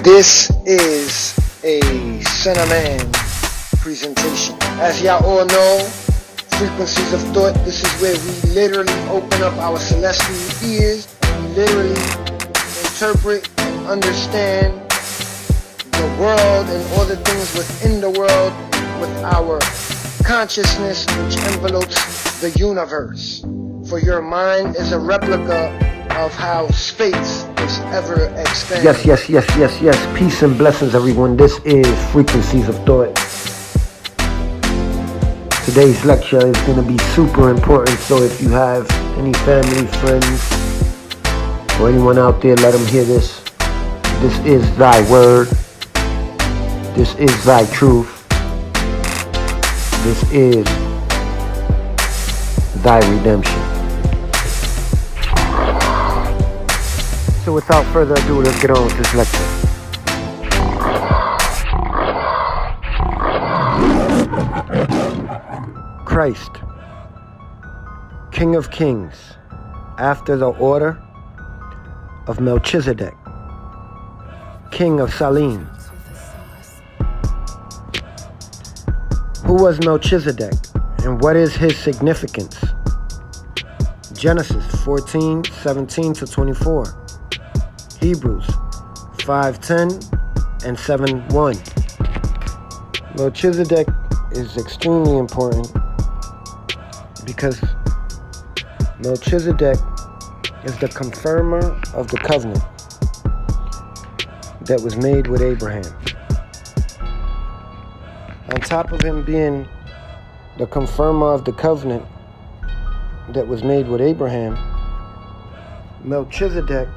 This is a Son of Man presentation. As y'all all know, frequencies of thought, this is where we literally open up our celestial ears, we literally interpret and understand the world and all the things within the world with our consciousness, which envelopes the universe. For your mind is a replica of how space is ever expanding. Yes. Peace and blessings, everyone. This is Frequencies of Thought. Today's lecture is going to be super important, so if you have any family, friends, or anyone out there, let them hear this. This is thy word. This is thy truth. This is thy redemption. So without further ado, let's get on with this lecture. Christ, King of Kings, after the order of Melchizedek, King of Salem. Who was Melchizedek, and what is his significance? Genesis 14:17-24. Hebrews 5:10 and 7:1. Melchizedek is extremely important because Melchizedek is the confirmer of the covenant that was made with Abraham. On top of him being the confirmer of the covenant that was made with Abraham, Melchizedek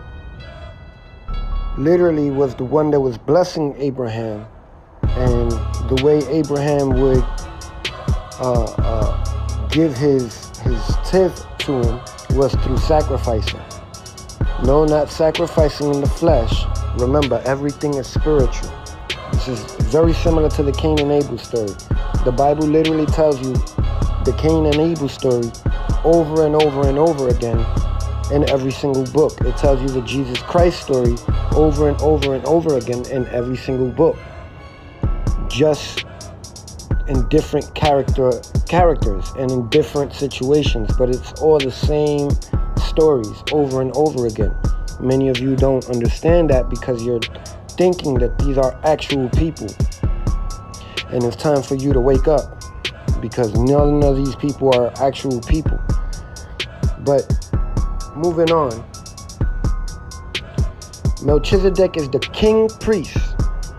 literally was the one that was blessing Abraham, and the way Abraham would give his tithe to him was through sacrificing. No, not sacrificing in the flesh. Remember, everything is spiritual. This is very similar to the Cain and Abel story. The Bible literally tells you the Cain and Abel story over and over and over again in every single book. It tells you the Jesus Christ story over and over and over again in every single book. Just in different characters and in different situations, but it's all the same stories over and over again. Many of you don't understand that because you're thinking that these are actual people. And it's time for you to wake up, because none of these people are actual people. But moving on, Melchizedek is the king priest,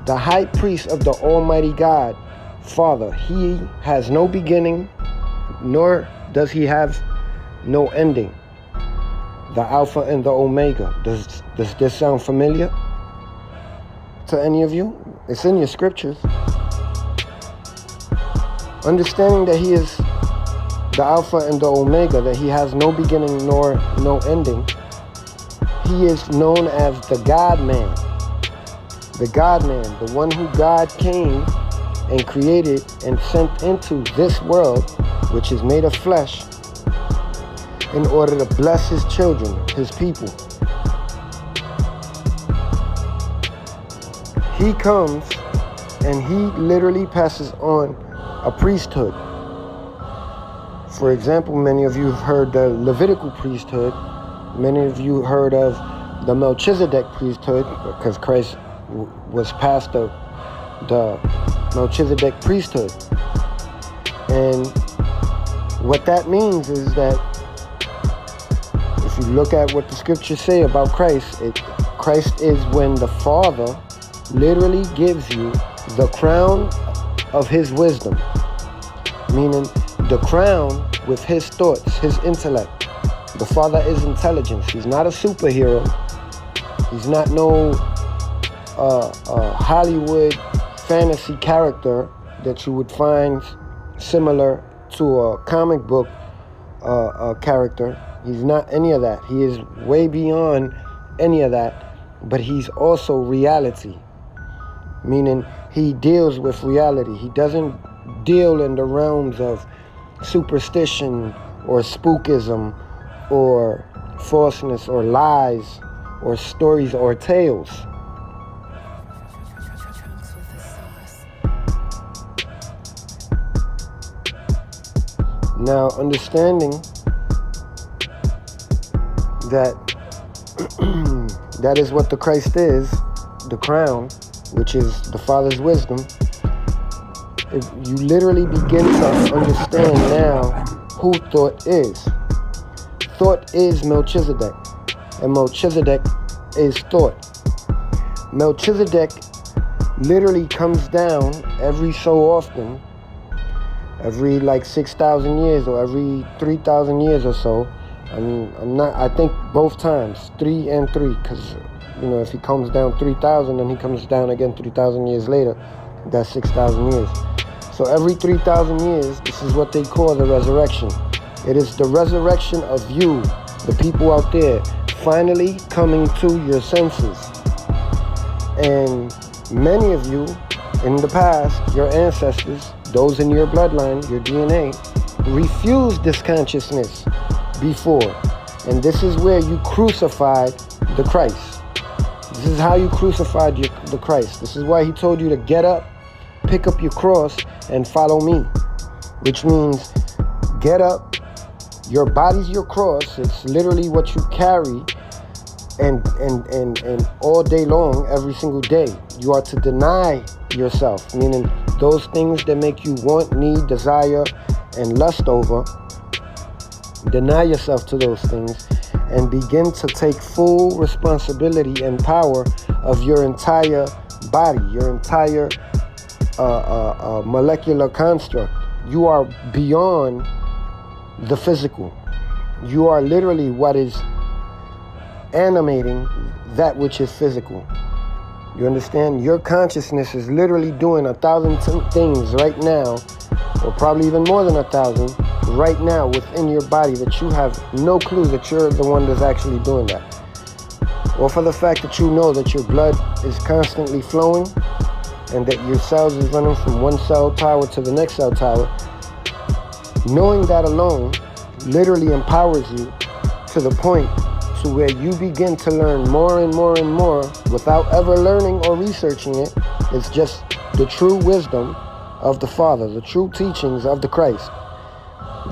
the high priest of the Almighty God, Father. He has no beginning, nor does he have no ending. The Alpha and the Omega. Does this sound familiar to any of you? It's in your scriptures. Understanding that he is the Alpha and the Omega, that he has no beginning nor no ending, he is known as the God-Man. The God-Man, the one who God came and created and sent into this world, which is made of flesh, in order to bless his children, his people. He comes and he literally passes on a priesthood. For example, many of you have heard the Levitical priesthood. Many of you heard of the Melchizedek priesthood, because Christ was past the Melchizedek priesthood. And what that means is that if you look at what the scriptures say about Christ, Christ is when the Father literally gives you the crown of his wisdom, meaning the crown with his thoughts, his intellect. The Father is intelligence. He's not a superhero. He's not no Hollywood fantasy character that you would find similar to a comic book character. He's not any of that. He is way beyond any of that, but he's also reality, meaning he deals with reality. He doesn't deal in the realms of superstition or spookism or falseness or lies or stories or tales. Now, understanding that that is what the Christ is, the crown, which is the Father's wisdom, you literally begin to understand now who thought is. Thought is Melchizedek, and Melchizedek is thought. Melchizedek literally comes down every so often, every like 6,000 years or every 3,000 years or so. I think both times, 3 and 3, because, if he comes down 3,000 and he comes down again 3,000 years later, that's 6,000 years. So every 3,000 years, this is what they call the resurrection. It is the resurrection of you, the people out there, finally coming to your senses. And many of you in the past, your ancestors, those in your bloodline, your DNA, refused this consciousness before. And this is where you crucified the Christ. This is how you crucified the Christ. This is why he told you to get up, pick up your cross, and follow me. Which means get up, your body's your cross. It's literally what you carry and all day long, every single day. You are to deny yourself, meaning those things that make you want, need, desire, and lust over. Deny yourself to those things and begin to take full responsibility and power of your entire body, your entire molecular construct. You are beyond the physical. You are literally what is animating that which is physical. You understand? Your consciousness is literally doing 1,000 things right now, or probably even more than 1,000 right now within your body that you have no clue that you're the one that's actually doing that. Or for the fact that you know that your blood is constantly flowing and that your cells is running from one cell tower to the next cell tower. Knowing that alone literally empowers you to the point to where you begin to learn more and more and more without ever learning or researching it. It's just the true wisdom of the Father, the true teachings of the Christ.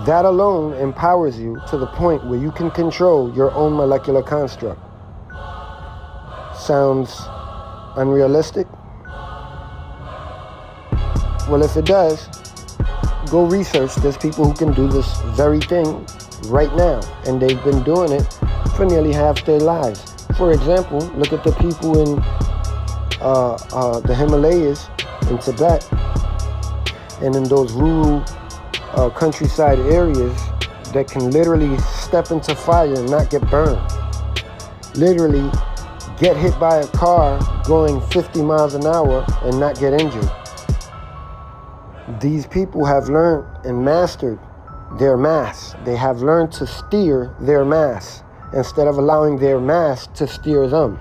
That alone empowers you to the point where you can control your own molecular construct. Sounds unrealistic? Well, if it does, go research. There's people who can do this very thing right now, and they've been doing it for nearly half their lives. For example, look at the people in the Himalayas, in Tibet, and in those rural countryside areas that can literally step into fire and not get burned. Literally get hit by a car going 50 miles an hour and not get injured. These people have learned and mastered their mass. They have learned to steer their mass instead of allowing their mass to steer them.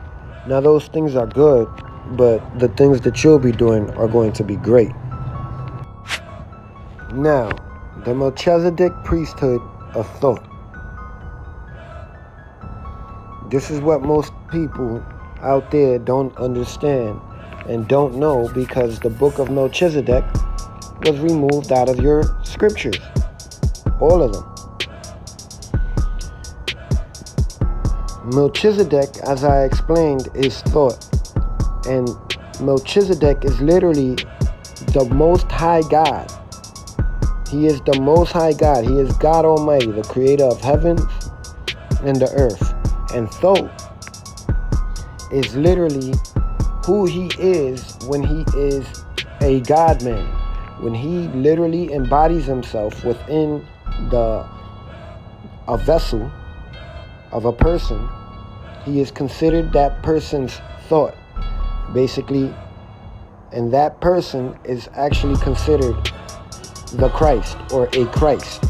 Now those things are good, but the things that you'll be doing are going to be great. Now, the Melchizedek priesthood of thought. This is what most people out there don't understand and don't know, because the book of Melchizedek was removed out of your scriptures. All of them. Melchizedek, as I explained, is thought. And Melchizedek is literally the Most High God. He is the Most High God. He is God Almighty, the creator of heavens and the earth. And thought is literally who he is when he is a God-man. When he literally embodies himself within a vessel of a person, he is considered that person's thought, basically, and that person is actually considered the Christ, or a Christ.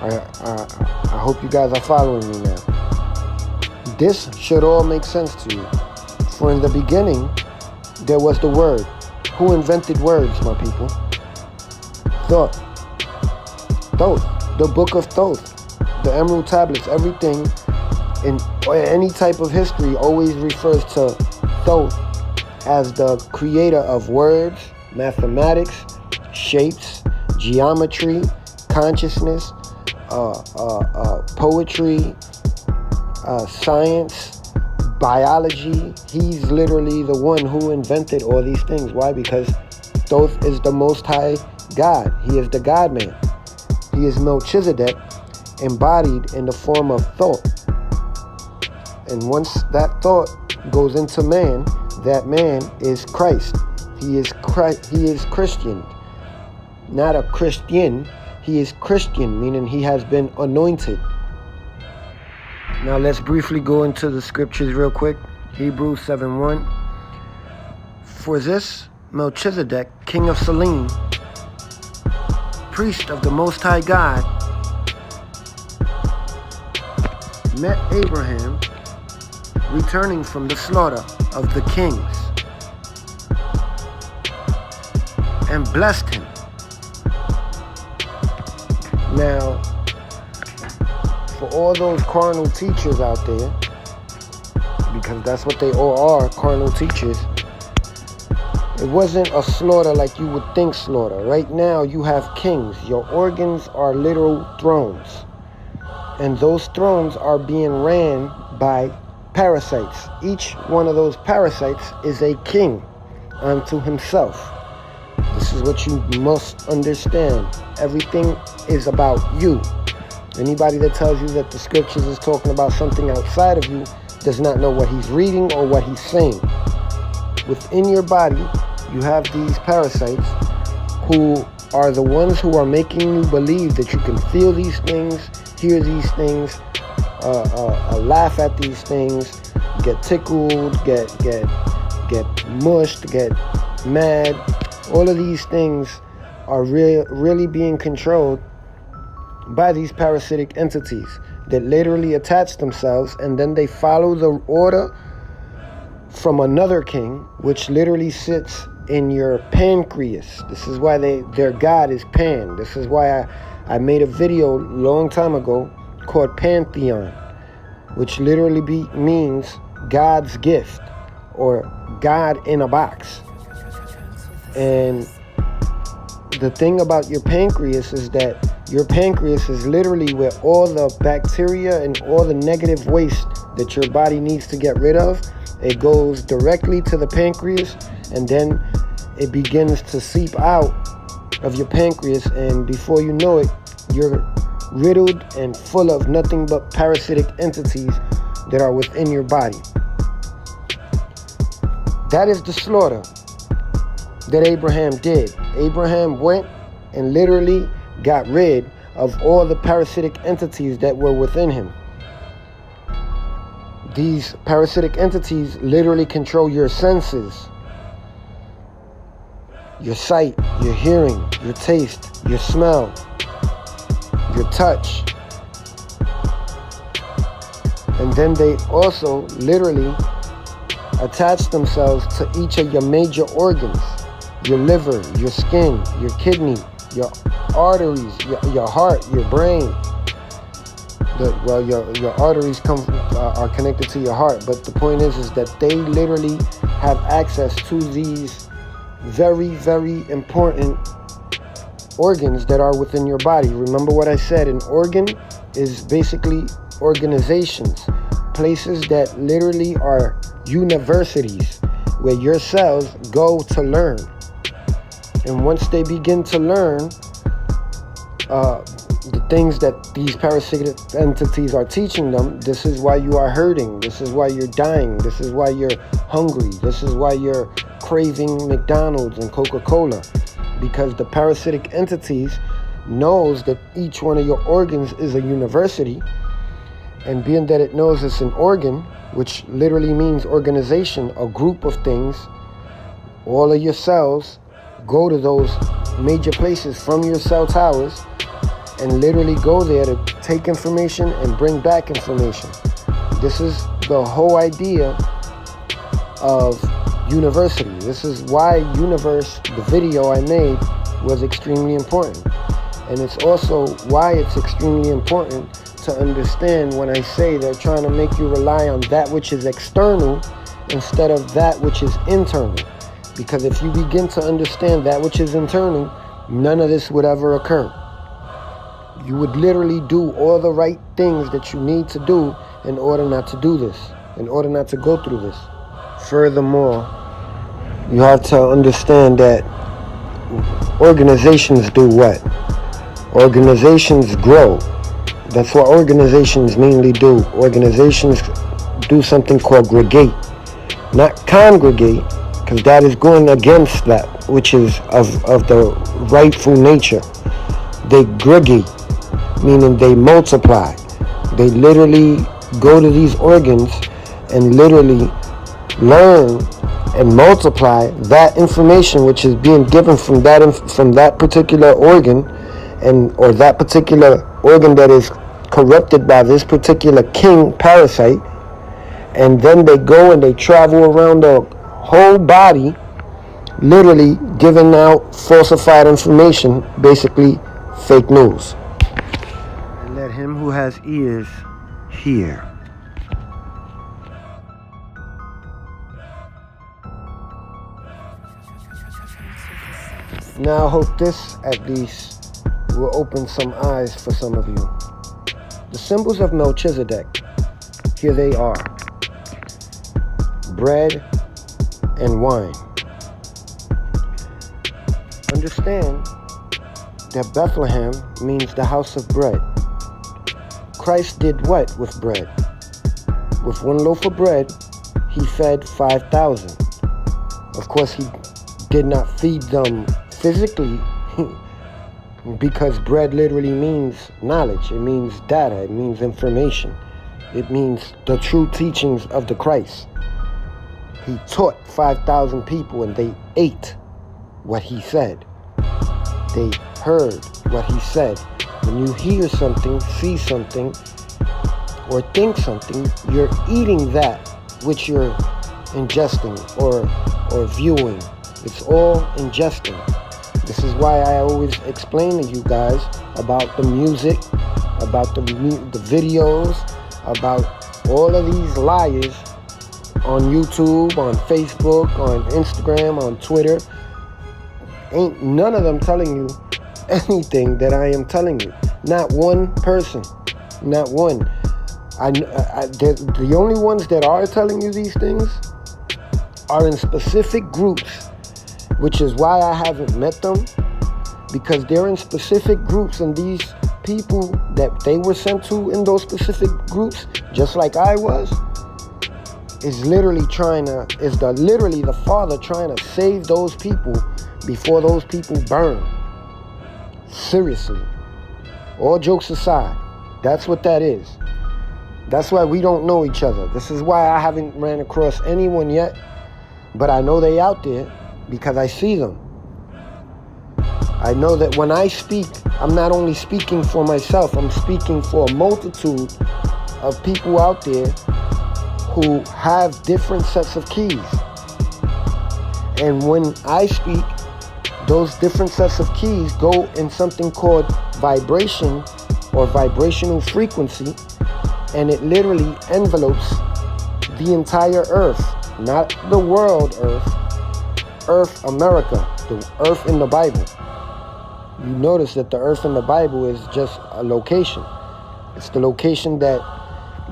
I hope you guys are following me now. This should all make sense to you. For in the beginning, there was the Word, Who invented words, my people? Thoth. Thoth. The book of Thoth. The emerald tablets, everything in any type of history always refers to Thoth as the creator of words, mathematics, shapes, geometry, consciousness, poetry, science, biology. He's literally the one who invented all these things. Why? Because Thoth is the Most High God. He is the God-man. He is Melchizedek embodied in the form of Thoth. And once that thought goes into man, that man is Christ. He is Christian. Not a Christian. He is Christian, meaning he has been anointed. Now let's briefly go into the scriptures real quick. Hebrews 7:1. For this Melchizedek, king of Salem, priest of the Most High God, met Abraham returning from the slaughter of the kings and blessed him. Now, for all those carnal teachers out there, because that's what they all are, carnal teachers, it wasn't a slaughter like you would think slaughter. Right now, you have kings. Your organs are literal thrones. And those thrones are being ran by parasites. Each one of those parasites is a king unto himself. This is what you must understand. Everything is about you. Anybody that tells you that the scriptures is talking about something outside of you does not know what he's reading or what he's saying. Within your body, you have these parasites who are the ones who are making you believe that you can feel these things, hear these things, laugh at these things, get tickled, get mushed, get mad. All of these things are really being controlled by these parasitic entities that literally attach themselves, and then they follow the order from another king, which literally sits in your pancreas. This is why their god is Pan. This is why I made a video a long time ago called Pantheon, which literally means God's gift or God in a box. And the thing about your pancreas is that your pancreas is literally where all the bacteria and all the negative waste that your body needs to get rid of, it goes directly to the pancreas, and then it begins to seep out of your pancreas, and before you know it, you're riddled and full of nothing but parasitic entities that are within your body. That is the slaughter that Abraham did. Abraham went and literally got rid of all the parasitic entities that were within him. These parasitic entities literally control your senses, your sight, your hearing, your taste, your smell, your touch. And then they also literally attach themselves to each of your major organs. Your liver, your skin, your kidney, your arteries, your heart, your brain. Your arteries are connected to your heart, but the point is that they literally have access to these very, very important organs that are within your body. Remember what I said, an organ is basically organizations, places that literally are universities where your cells go to learn. And once they begin to learn the things that these parasitic entities are teaching them, this is why you are hurting, this is why you're dying, this is why you're hungry, this is why you're craving McDonald's and Coca-Cola, because the parasitic entities knows that each one of your organs is a university, and being that it knows it's an organ, which literally means organization, a group of things, all of your cells go to those major places from your cell towers and literally go there to take information and bring back information. This is the whole idea of university. This is why Universe, the video I made, was extremely important. And it's also why it's extremely important to understand when I say they're trying to make you rely on that which is external instead of that which is internal. Because if you begin to understand that which is internal, none of this would ever occur. You would literally do all the right things that you need to do in order not to do this, in order not to go through this. Furthermore, you have to understand that organizations do what? Organizations grow. That's what organizations mainly do. Organizations do something called gregate, not congregate, because that is going against that which is of the rightful nature. They gregate, meaning they multiply. They literally go to these organs and literally learn and multiply that information which is being given from that particular organ, and or that particular organ that is corrupted by this particular king parasite, and then they go and they travel around the whole body, literally giving out falsified information, basically fake news. And let him who has ears hear. Now I hope this at least will open some eyes for some of you. The symbols of Melchizedek, here they are: bread and wine. Understand that Bethlehem means the house of bread. Christ did what with bread? With one loaf of bread, he fed 5,000. Of course, he did not feed them physically, because bread literally means knowledge. It means data. It means information. It means the true teachings of the Christ. He taught 5,000 people and they ate what he said. They heard what he said. When you hear something, see something, or think something, you're eating that which you're ingesting or viewing. It's all ingesting. This is why I always explain to you guys about the music, about the videos, about all of these liars on YouTube, on Facebook, on Instagram, on Twitter. Ain't none of them telling you anything that I am telling you. Not one person. Not one. The only ones that are telling you these things are in specific groups, which is why I haven't met them, because they're in specific groups, and these people that they were sent to in those specific groups, just like I was, is literally the Father trying to save those people before those people burn. Seriously. All jokes aside, that's what that is. That's why we don't know each other. This is why I haven't ran across anyone yet, but I know they out there because I see them. I know that when I speak, I'm not only speaking for myself, I'm speaking for a multitude of people out there who have different sets of keys. And when I speak, those different sets of keys go in something called vibration or vibrational frequency, and it literally envelopes the entire earth, not the world earth, America, the earth in the Bible. You notice that the earth in the Bible is just a location. It's the location that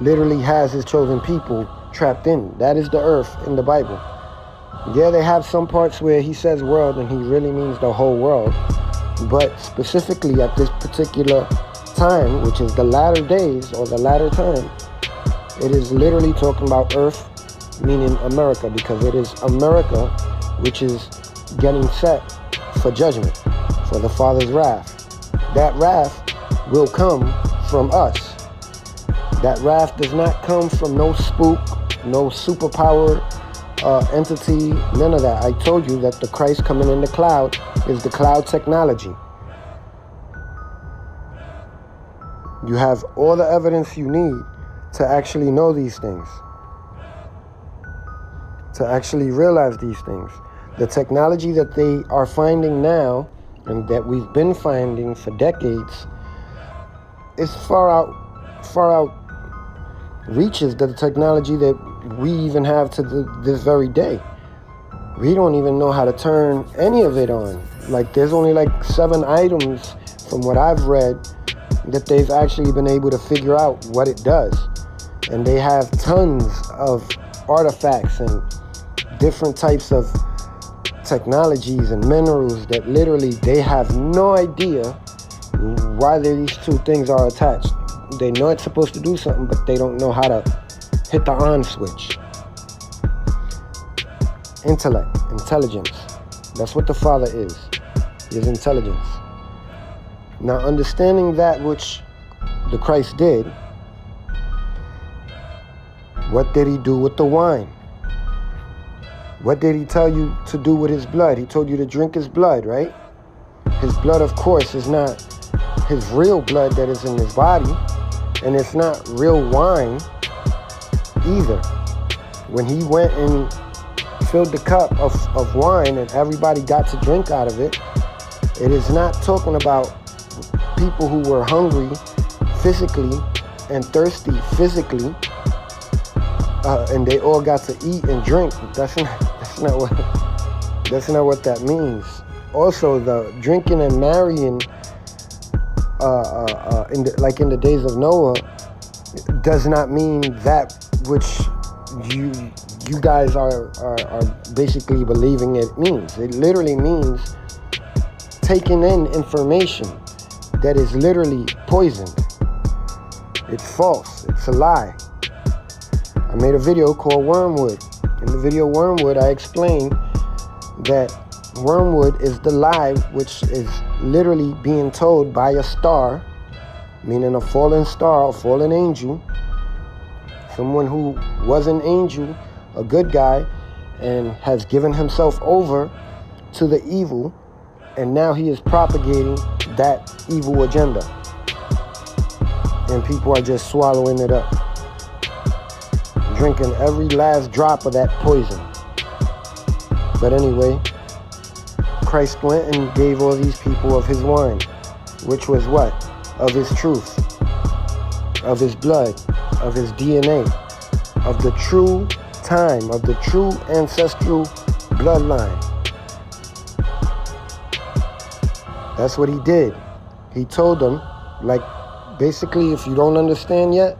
literally has his chosen people trapped in. That is the earth in the Bible. Yeah, they have some parts where he says world and he really means the whole world. But specifically at this particular time, which is the latter days or the latter time, it is literally talking about earth, meaning America, because it is America which is getting set for judgment, for the Father's wrath. That wrath will come from us. That wrath does not come from no spook, no superpower entity, none of that. I told you that the Christ coming in the cloud is the cloud technology. You have all the evidence you need to actually know these things. to actually realize these things. The technology that they are finding now, and that we've been finding for decades, is far out reaches the technology that we even have to this very day. We don't even know how to turn any of it on. Like, there's only like 7 items from what I've read that they've actually been able to figure out what it does. And they have tons of artifacts and different types of technologies and minerals that literally they have no idea why these two things are attached. They know it's supposed to do something, but they don't know how to hit the on switch. Intellect, intelligence. That's what the Father is. He is intelligence. Now, understanding that which the Christ did, what did he do with the wine? What did he tell you to do with his blood? He told you to drink his blood, right? His blood, of course, is not his real blood that is in his body, and it's not real wine either. When he went and filled the cup of wine and everybody got to drink out of it, it is not talking about people who were hungry physically and thirsty physically, and they all got to eat and drink. That's not what that means. Also, the drinking and marrying, in the days of Noah, does not mean that which you guys are basically believing it means. It literally means taking in information that is literally poisoned. It's false. It's a lie. I made a video called Wormwood. In the video Wormwood, I explained that wormwood is the lie which is literally being told by a star, meaning a fallen star, a fallen angel, someone who was an angel, a good guy, and has given himself over to the evil, and now he is propagating that evil agenda. And people are just swallowing it up, drinking every last drop of that poison. But anyway, Christ went and gave all these people of his wine, which was what? Of his truth, of his blood, of his DNA, of the true time, of the true ancestral bloodline. That's what he did. He told them, like, basically, if you don't understand yet,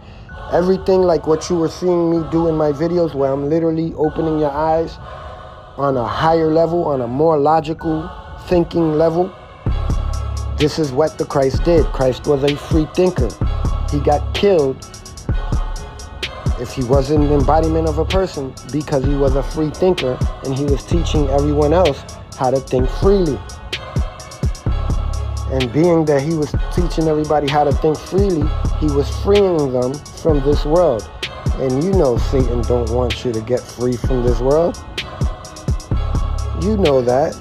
everything like what you were seeing me do in my videos, where I'm literally opening your eyes on a higher level, on a more logical thinking level, this is what the Christ did. Christ was a free thinker. He got killed if he was an embodiment of a person because he was a free thinker and he was teaching everyone else how to think freely. And being that he was teaching everybody how to think freely, he was freeing them from this world. And you know Satan don't want you to get free from this world. You know that.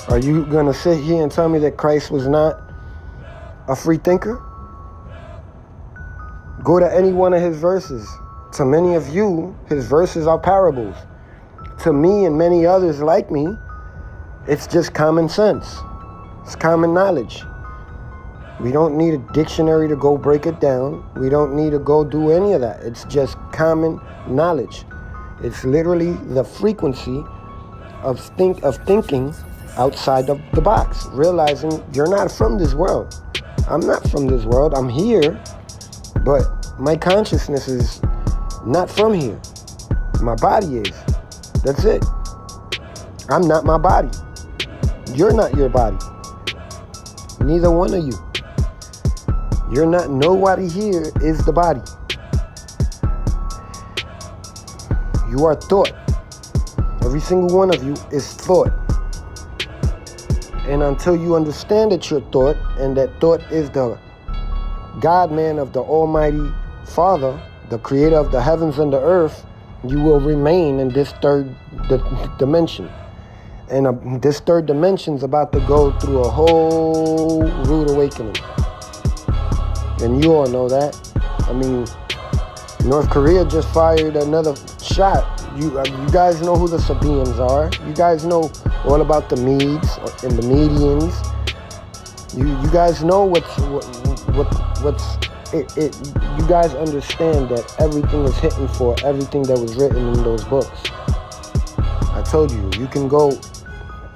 Are you going to sit here and tell me that Christ was not a free thinker? Go to any one of his verses. To many of you, his verses are parables. To me and many others like me, it's just common sense. It's common knowledge. We don't need a dictionary to go break it down. We don't need to go do any of that. It's just common knowledge. It's literally the frequency of thinking outside of the box, realizing you're not from this world. I'm not from this world. I'm here, but my consciousness is not from here. My body is. That's it. I'm not my body. You're not your body. Neither one of you. You're not, nobody here is the body. You are thought. Every single one of you is thought. And until you understand that you're thought, and that thought is the God-man of the Almighty Father, the creator of the heavens and the earth, you will remain in this third dimension. And this third dimension is about to go through a whole rude awakening. And you all know that. I mean, North Korea just fired another shot You guys know who the Sabaeans are. You guys know all about the Medes and the Medians. You guys know what's it. You guys understand that everything is hidden for everything that was written in those books. I told you, you can go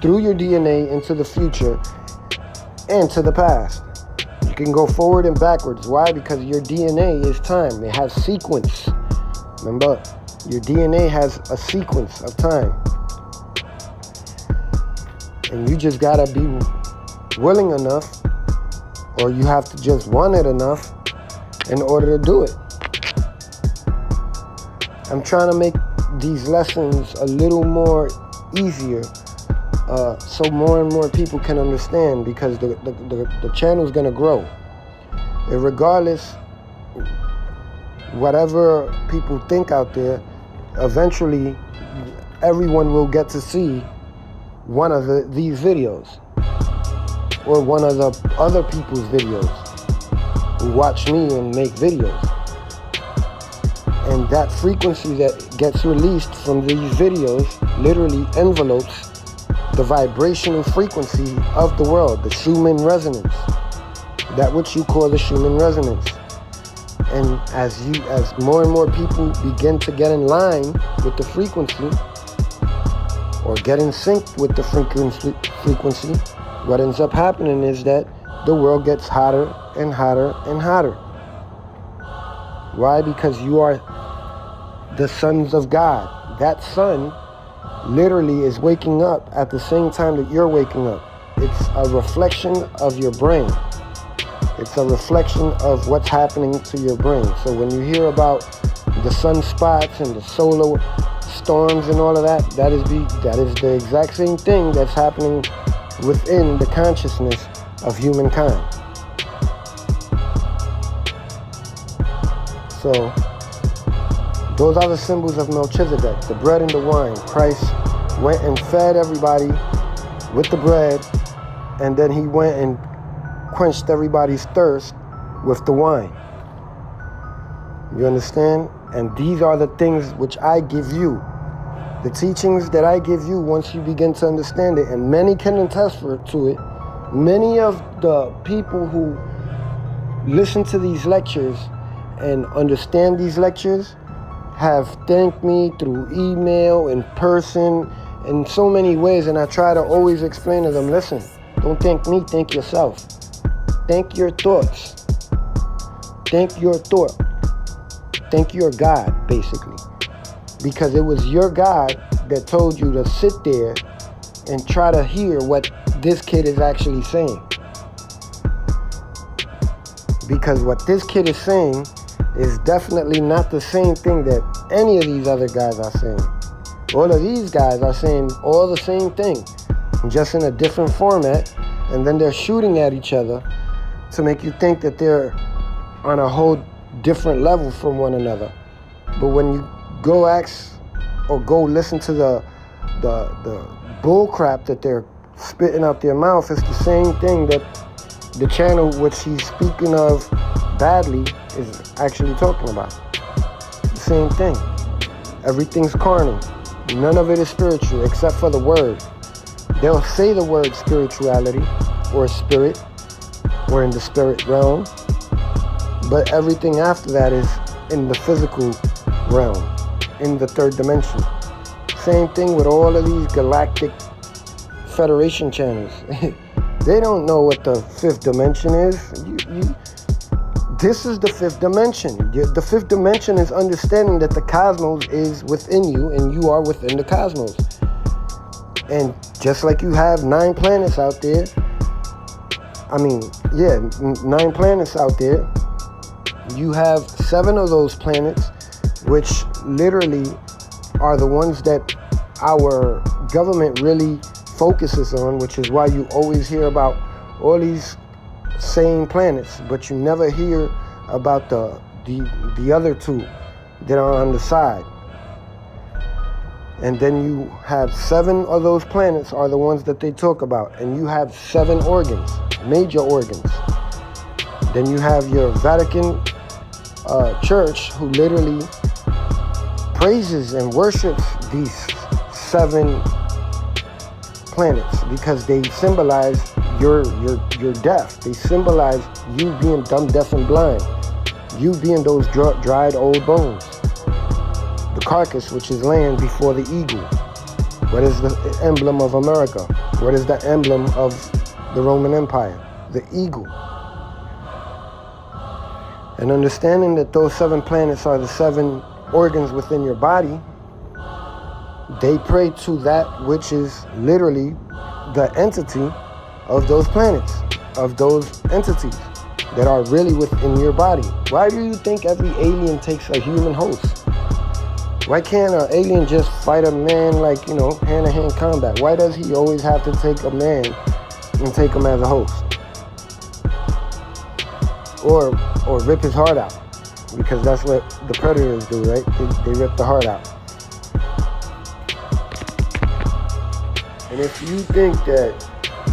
through your DNA into the future and to the past. You can go forward and backwards. Why? Because your DNA is time. It has sequence. Remember, your DNA has a sequence of time. And you just gotta be willing enough, or you have to just want it enough in order to do it. I'm trying to make these lessons a little more easier, so more and more people can understand, because the channel is going to grow. And regardless, whatever people think out there, eventually everyone will get to see one of these videos, or one of the other people's videos who watch me and make videos. And that frequency that gets released from these videos literally envelopes the vibrational frequency of the world, the Schumann resonance, that which you call the Schumann resonance. And as more and more people begin to get in line with the frequency, or get in sync with the frequency, what ends up happening is that the world gets hotter and hotter and hotter. Why? Because you are the sons of God. That sun literally is waking up at the same time that you're waking up. It's a reflection of your brain. It's a reflection of what's happening to your brain. So when you hear about the sunspots and the solar storms and all of that, that is the exact same thing that's happening within the consciousness of humankind. So those are the symbols of Melchizedek, the bread and the wine. Christ went and fed everybody with the bread, and then he went and quenched everybody's thirst with the wine. You understand? And these are the things which I give you. The teachings that I give you, once you begin to understand it, and many can attest to it. Many of the people who listen to these lectures and understand these lectures have thanked me through email, in person, in so many ways. And I try to always explain to them, listen, don't thank me, thank yourself. Thank your thoughts. Thank your thought. Thank your God, basically. Because it was your God that told you to sit there and try to hear what this kid is actually saying. Because what this kid is saying is definitely not the same thing that any of these other guys are saying. All of these guys are saying all the same thing, just in a different format, and then they're shooting at each other to make you think that they're on a whole different level from one another. But when you go ask or go listen to the bull crap that they're spitting out their mouth, it's the same thing that the channel which he's speaking of badly is actually talking about. The same thing. Everything's carnal. None of it is spiritual except for the word. They'll say the word spirituality or spirit or in the spirit realm, but everything after that is in the physical realm, in the third dimension. Same thing with all of these galactic Federation channels. They don't know what the fifth dimension is. This is the fifth dimension. The fifth dimension is understanding that the cosmos is within you and you are within the cosmos. And just like you have 9 planets out there, 9 planets out there, you have 7 of those planets, which literally are the ones that our government really focuses on, which is why you always hear about all these same planets, but you never hear about the other 2 that are on the side. And then you have 7 of those planets are the ones that they talk about, and you have 7 organs, major organs. Then you have your Vatican Church, who literally praises and worships these 7 planets because they symbolize your death. They symbolize you being dumb, deaf, and blind. You being those dried old bones. The carcass, which is land before the eagle. What is the emblem of America? What is the emblem of the Roman Empire? The eagle. And understanding that those 7 planets are the 7 organs within your body, they pray to that which is literally the entity of those planets, of those entities that are really within your body. Why do you think every alien takes a human host? Why can't an alien just fight a man like, hand-to-hand combat? Why does he always have to take a man and take him as a host? Or rip his heart out? Because that's what the predators do, right? They rip the heart out. And if you think that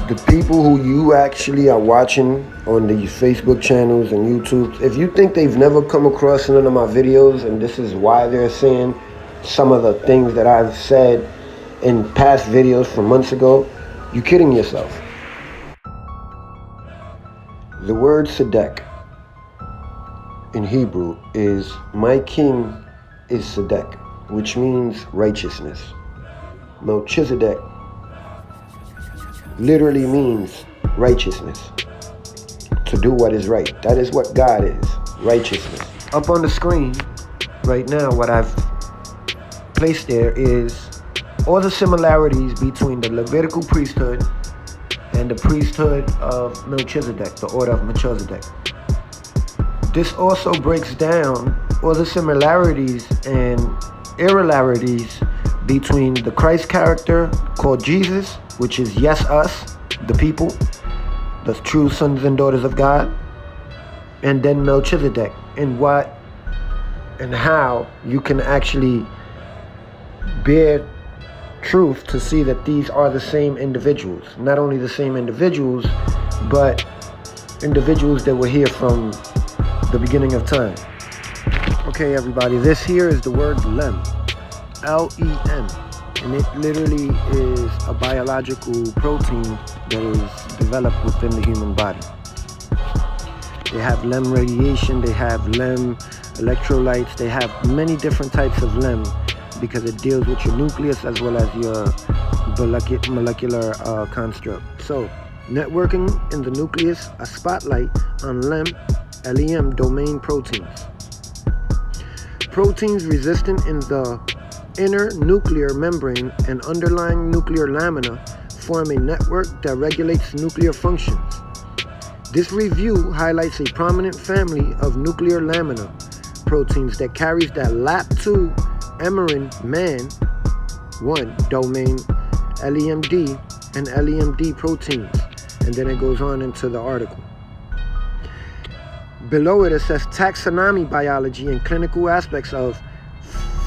the people who you actually are watching on these Facebook channels and YouTube, if you think they've never come across none of my videos and this is why they're saying some of the things that I've said in past videos from months ago, you're kidding yourself. The word Sedek in Hebrew is my king is Sedek, which means righteousness. Melchizedek literally means righteousness, to do what is right. That is what God is, righteousness. Up on the screen right now, what I've placed there is all the similarities between the Levitical priesthood and the priesthood of Melchizedek, the order of Melchizedek. This also breaks down all the similarities and irregularities between the Christ character called Jesus, which is yes, us, the people, the true sons and daughters of God, and then Melchizedek, and what and how you can actually bear truth to see that these are the same individuals. Not only the same individuals, but individuals that were here from the beginning of time. Okay, everybody, this here is the word Lem, L-E-M, and it literally is a biological protein that is developed within the human body. They have Lem radiation, they have Lem electrolytes, they have many different types of Lem because it deals with your nucleus as well as your molecular construct. So, networking in the nucleus, a spotlight on Lem domain proteins. Proteins resistant in the inner nuclear membrane and underlying nuclear lamina form a network that regulates nuclear functions. This review highlights a prominent family of nuclear lamina proteins that carries that LAP2 Emerin man 1 domain LEMD and LEMD proteins, and then it goes on into the article. Below it says taxonomy biology and clinical aspects of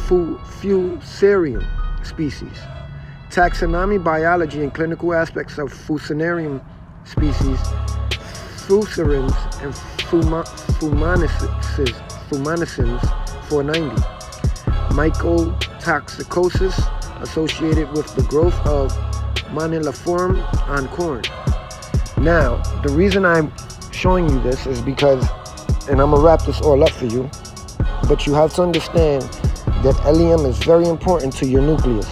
Fusarium species. Taxonomy biology and clinical aspects of Fusarium species, Fusariums and Fumanicins 490. Mycotoxicosis associated with the growth of Moniliform on corn. Now, the reason I'm showing you this is because, and I'm going to wrap this all up for you, but you have to understand that LEM is very important to your nucleus.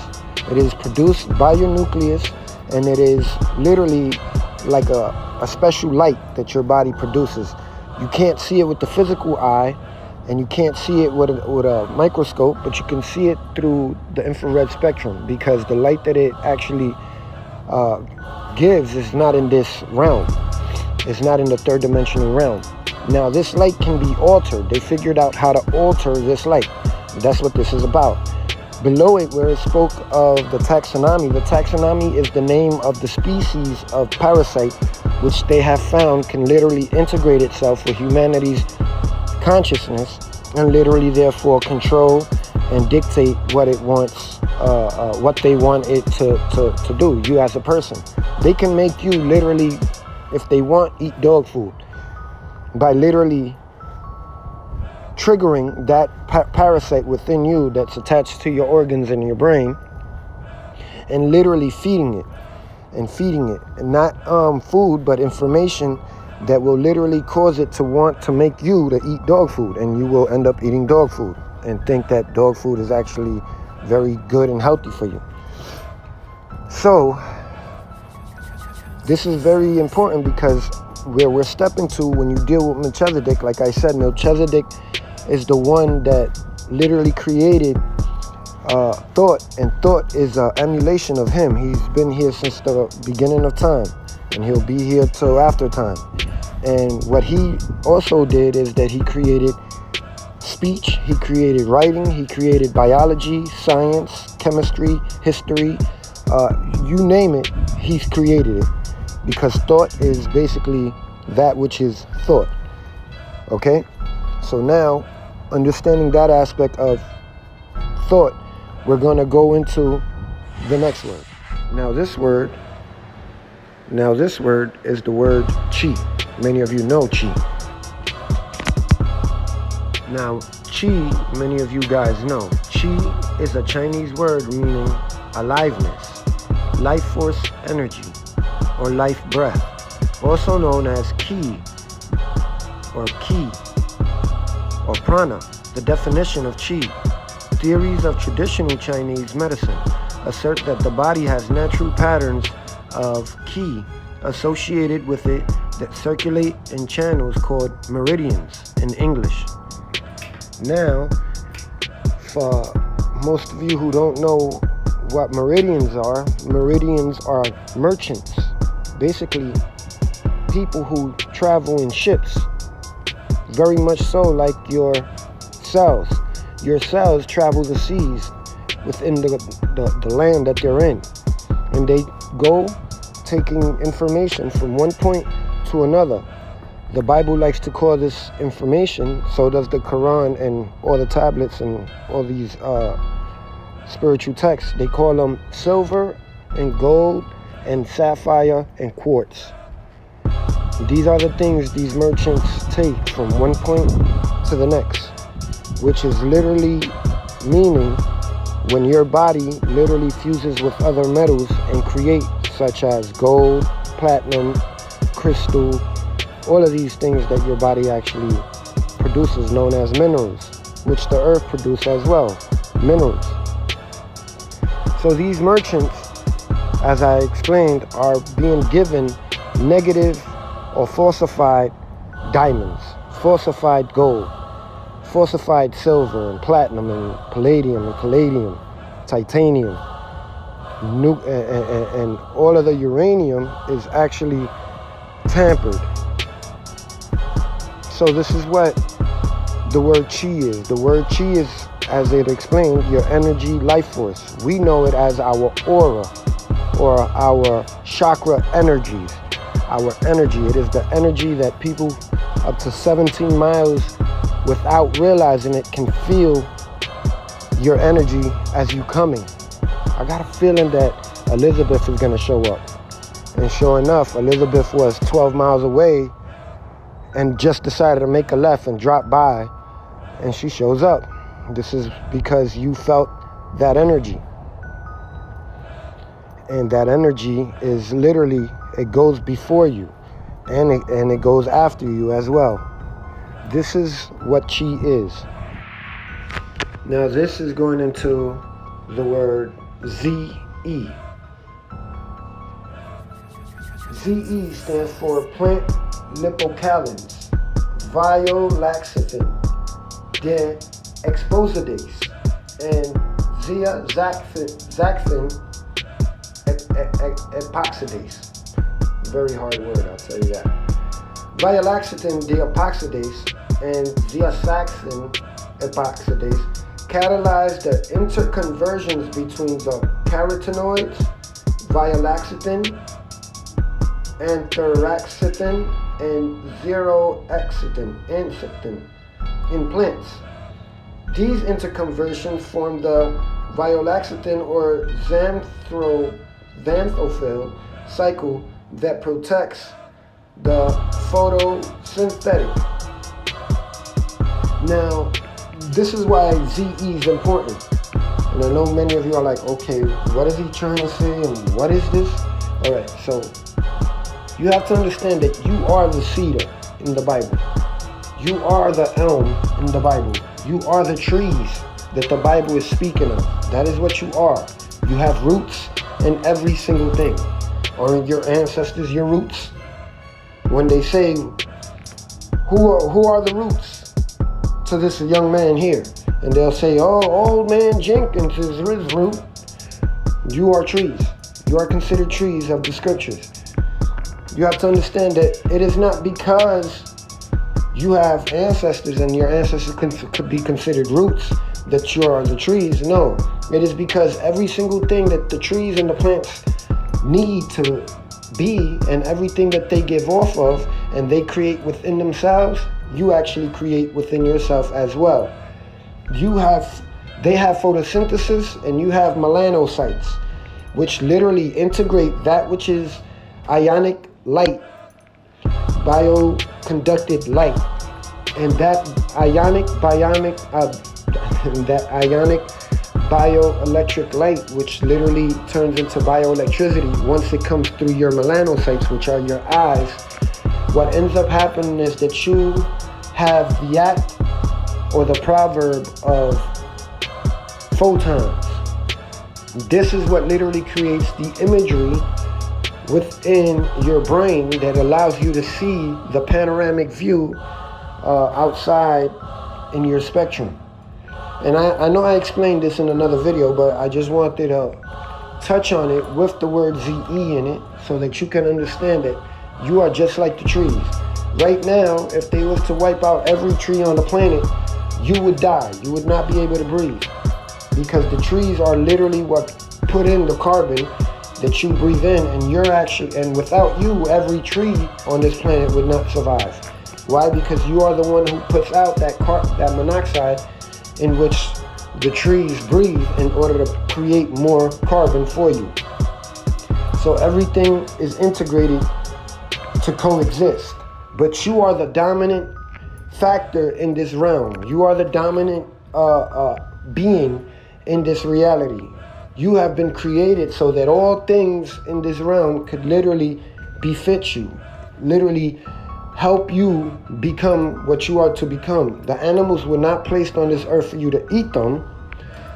It is produced by your nucleus, and it is literally like a special light that your body produces. You can't see it with the physical eye, and you can't see it with a microscope, but you can see it through the infrared spectrum because the light that it actually gives is not in this realm. It's not in the third dimensional realm. Now, this light can be altered. They figured out how to alter this light. That's what this is about. Below it, where it spoke of the taxonomy is the name of the species of parasite which they have found can literally integrate itself with humanity's consciousness and literally therefore control and dictate what it wants, what they want it to do, you as a person. They can make you literally, if they want, eat dog food by literally triggering that parasite within you that's attached to your organs and your brain, and literally feeding it, and not food, but information that will literally cause it to want to make you to eat dog food, and you will end up eating dog food and think that dog food is actually very good and healthy for you. So this is very important, because where we're stepping to when you deal with Melchizedek, like I said, Melchizedek is the one that literally created thought, and thought is an emulation of him. He's been here since the beginning of time, and he'll be here till after time. And what he also did is that he created speech, he created writing, he created biology, science, chemistry, history, you name it, he's created it. Because thought is basically that which is thought. Okay? So now, understanding that aspect of thought, we're going to go into the next word. Now this word is the word chi. Many of you know chi. Now, chi, many of you guys know. Chi is a Chinese word meaning aliveness, life force energy, or life breath, also known as ki, or prana. The definition of chi. Theories of traditional Chinese medicine assert that the body has natural patterns of ki associated with it that circulate in channels called meridians in English. Now, for most of you who don't know what meridians are merchants. Basically, people who travel in ships, very much so like your cells. Your cells travel the seas within the land that they're in, and they go taking information from one point to another. The Bible likes to call this information, so does the Quran and all the tablets and all these spiritual texts. They call them silver and gold and sapphire and quartz. These are the things these merchants take from one point to the next, which is literally meaning when your body literally fuses with other metals and create, such as gold, platinum, crystal, all of these things that your body actually produces, known as minerals, which the earth produces as well, minerals. So these merchants, as I explained, are being given negative or falsified diamonds, falsified gold, falsified silver and platinum and palladium, titanium, and all of the uranium is actually tampered. So this is what the word chi is. The word chi is, as it explained, your energy life force. We know it as our aura or our chakra energies. Our energy. It is the energy that people up to 17 miles without realizing it can feel your energy as you coming. I got a feeling that Elizabeth is going to show up. And sure enough, Elizabeth was 12 miles away and just decided to make a left and drop by, and she shows up. This is because you felt that energy. And that energy is literally, it goes before you, and it goes after you as well. This is what chi is. Now this is going into the word Z-E. Z-E stands for plant lipocalins, violaxanthin, de-exposidase, and zeaxanthin epoxidase. Very hard word, I'll tell you that. Violaxanthin deoxidase and zeaxanthin epoxidase catalyze the interconversions between the carotenoids, violaxanthin, anthraxanthin, and zeroaxanthin in plants. These interconversions form the violaxanthin or xanthophyll cycle that protects the photosynthetic. Now, this is why Z-E is important. And I know many of you are like, okay, what is he trying to say and what is this? All right, so you have to understand that you are the cedar in the Bible. You are the elm in the Bible. You are the trees that the Bible is speaking of. That is what you are. You have roots in every single thing. Aren't your ancestors your roots? When they say, who are the roots to this young man here? And they'll say, oh, old man Jenkins is his root. You are trees. You are considered trees of the scriptures. You have to understand that it is not because you have ancestors and your ancestors could be considered roots that you are the trees. No, it is because every single thing that the trees and the plants need to be and everything that they give off of and they create within themselves, you actually create within yourself as well. They have photosynthesis and you have melanocytes, which literally integrate that which is ionic light, bioconducted light, and that ionic bioelectric light, which literally turns into bioelectricity once it comes through your melanocytes, which are your eyes. What ends up happening is that you have the act or the proverb of photons. This is what literally creates the imagery within your brain that allows you to see the panoramic view outside in your spectrum. And I know I explained this in another video, but I just wanted to touch on it with the word Z-E in it so that you can understand that you are just like the trees. Right now, if they was to wipe out every tree on the planet, you would die. You would not be able to breathe, because the trees are literally what put in the carbon that you breathe in, and without you, every tree on this planet would not survive. Why? Because you are the one who puts out that monoxide in which the trees breathe in order to create more carbon for you. So everything is integrated to coexist, but you are the dominant factor in this realm. You are the dominant being in this reality. You have been created so that all things in this realm could literally befit you, literally help you become what you are to become. The animals were not placed on this earth for you to eat them.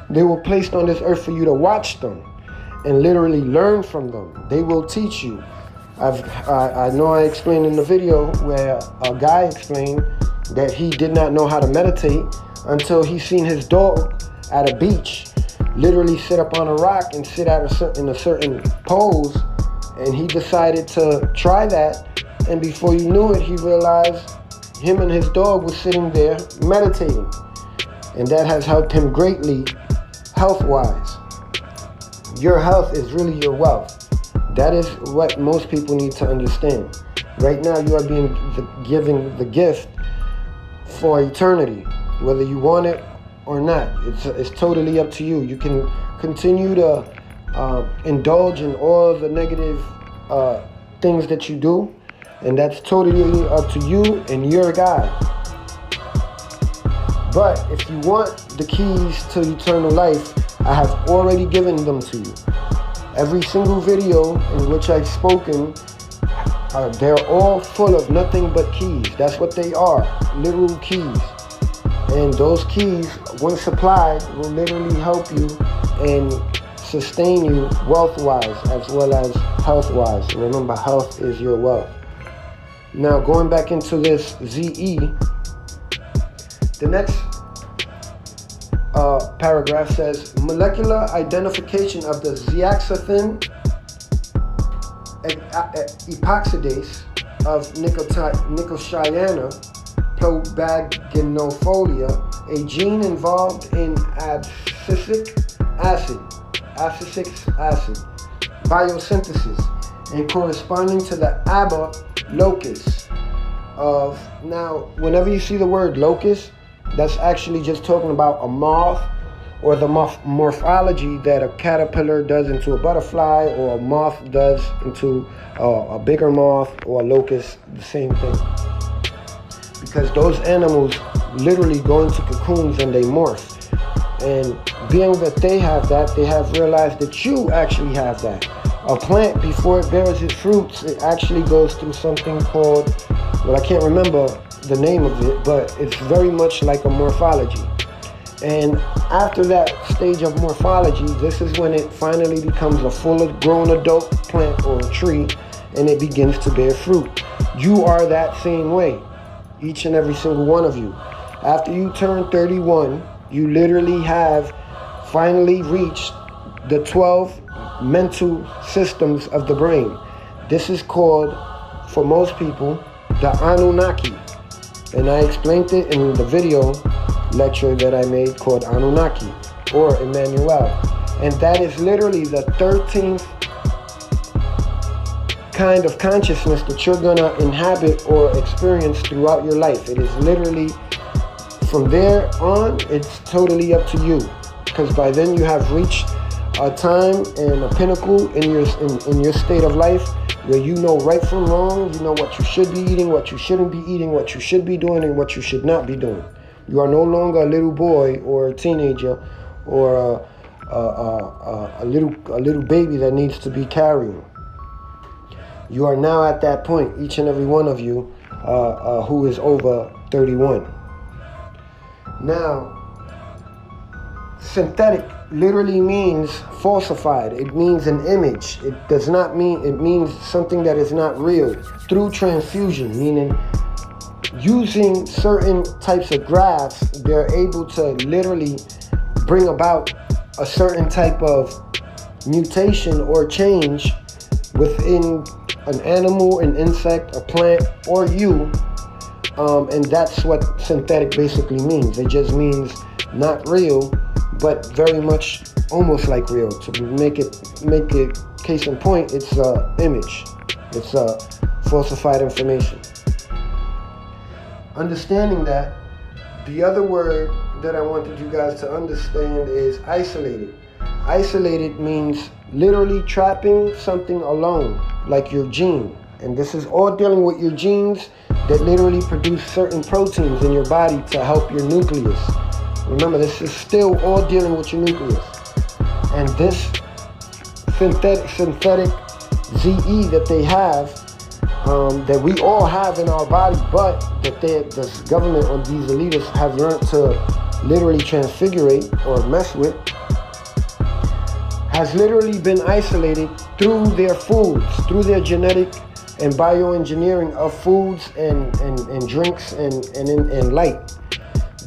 They were placed on this earth for you to watch them and literally learn from them. They will teach you. I know I explained in the video where a guy explained that he did not know how to meditate until he seen his dog at a beach literally sit up on a rock and sit in a certain pose, and he decided to try that, and before you knew it, he realized him and his dog was sitting there meditating, and that has helped him greatly health-wise. Your health is really your wealth. That is what most people need to understand. Right now, you are being given the gift for eternity, whether you want it or not. It's totally up to you. You can continue to indulge in all the negative things that you do, and that's totally up to you and your God. But if you want the keys to eternal life, I have already given them to you. Every single video in which I've spoken, they're all full of nothing but keys. That's what they are, literal keys. And those keys, when supplied, will literally help you and sustain you wealth-wise as well as health-wise. Remember, health is your wealth. Now, going back into this Z-E, the next paragraph says, molecular identification of the zeaxanthin epoxidase of Nicotiana probaginofolia, a gene involved in abscisic acid biosynthesis and corresponding to the ABA locus of. Now, whenever you see the word locus, that's actually just talking about a moth, or the morphology that a caterpillar does into a butterfly, or a moth does into a bigger moth, or a locust, the same thing. Because because those animals literally go into cocoons and they morph. And being that they have that, they have realized that you actually have that. A plant, before it bears its fruits, it actually goes through something called, well, I can't remember the name of it, but it's very much like a morphology. And after that stage of morphology, this is when it finally becomes a full grown adult plant or a tree, and it begins to bear fruit. You are that same way, each and every single one of you. After you turn 31, you literally have finally reached the 12 mental systems of the brain. This is called, for most people, the Anunnaki. And I explained it in the video lecture that I made called Anunnaki or Emmanuel. And that is literally the 13th kind of consciousness that you're gonna inhabit or experience throughout your life. It is literally, from there on, it's totally up to you. Because by then you have reached a time and a pinnacle in your state of life where you know right from wrong, you know what you should be eating, what you shouldn't be eating, what you should be doing, and what you should not be doing. You are no longer a little boy or a teenager or a little baby that needs to be carrying. You are now at that point, each and every one of you who is over 31. Now, synthetic literally means falsified. It means an image. It does not mean, it means something that is not real. Through transfusion, meaning using certain types of grafts, they're able to literally bring about a certain type of mutation or change within an animal, an insect, a plant, or you. And that's what synthetic basically means. It just means not real, but very much almost like real. To make it case in point, it's a image. It's a falsified information. Understanding that, the other word that I wanted you guys to understand is isolated. Isolated means literally trapping something alone, like your gene. And this is all dealing with your genes that literally produce certain proteins in your body to help your nucleus. Remember, this is still all dealing with your nucleus. And this synthetic ZE that they have, that we all have in our body, but that the government or these elitists have learned to literally transfigurate or mess with, has literally been isolated through their foods, through their genetic and bioengineering of foods and drinks and light.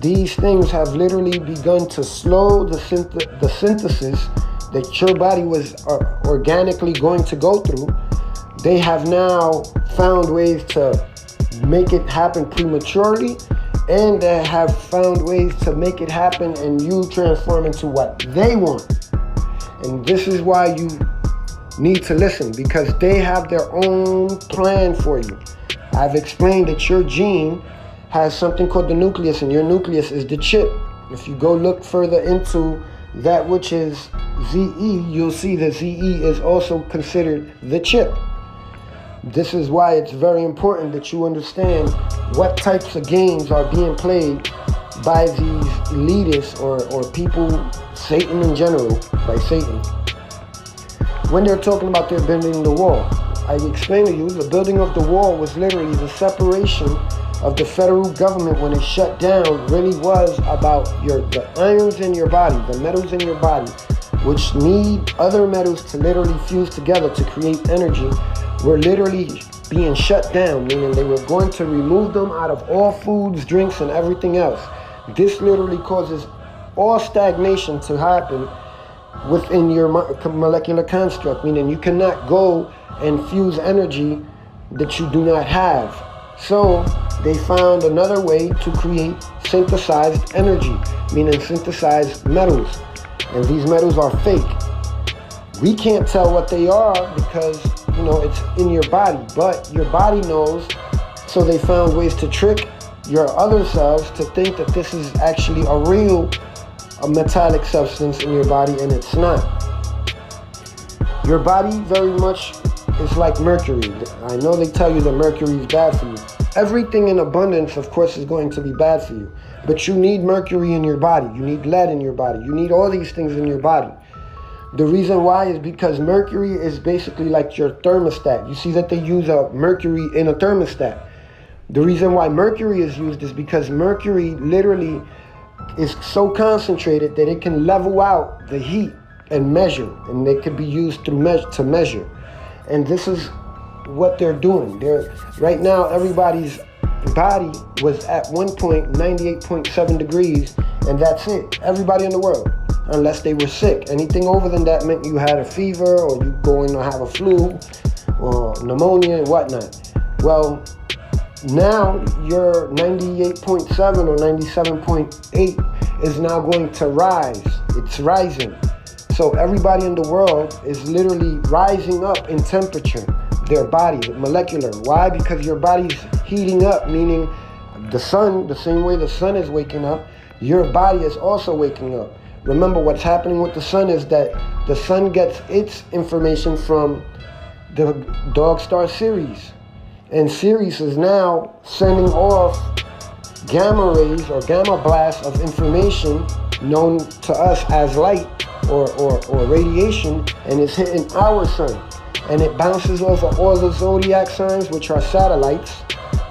These things have literally begun to slow the synthesis that your body was organically going to go through. They have now found ways to make it happen prematurely, and they have found ways to make it happen and you transform into what they want. And this is why you need to listen, because they have their own plan for you. I've explained that your gene has something called the nucleus, and your nucleus is the chip. If you go look further into that which is ZE, you'll see that ZE is also considered the chip. This is why it's very important that you understand what types of games are being played by these elitists or people, Satan in general, by Satan. When they're talking about they're building the wall, I explained to you the building of the wall was literally the separation of the federal government when it shut down. Really was about the irons in your body, the metals in your body, which need other metals to literally fuse together to create energy, were literally being shut down, meaning they were going to remove them out of all foods, drinks, and everything else. This literally causes all stagnation to happen within your molecular construct, meaning you cannot go and fuse energy that you do not have. So they found another way to create synthesized energy, meaning synthesized metals. And these metals are fake. We can't tell what they are because, it's in your body, but your body knows. So they found ways to trick your other cells to think that this is actually a metallic substance in your body, and it's not. Your body very much is like mercury. I know they tell you that mercury is bad for you, Everything in abundance, of course, is going to be bad for you. But you need mercury in your body. You need lead in your body. You need all these things in your body. The reason why is because mercury is basically like your thermostat. You see that they use a mercury in a thermostat. The reason why mercury is used is because mercury literally is so concentrated that it can level out the heat and measure, and it could be used to measure. And this is what they're doing. Right now, everybody's body was at one point 98.7 degrees, and that's it. Everybody in the world, unless they were sick. Anything over than that meant you had a fever, or you going to have a flu or pneumonia and whatnot. Well, now your 98.7 or 97.8 is now going to rise. It's rising. So everybody in the world is literally rising up in temperature, their body, molecular. Why? Because your body's heating up, meaning the sun, the same way the sun is waking up, your body is also waking up. Remember, what's happening with the sun is that the sun gets its information from the Dog Star Sirius. And Sirius is now sending off gamma rays or gamma blasts of information known to us as light or radiation, and it's hitting our sun. And it bounces over all the zodiac signs, which are satellites.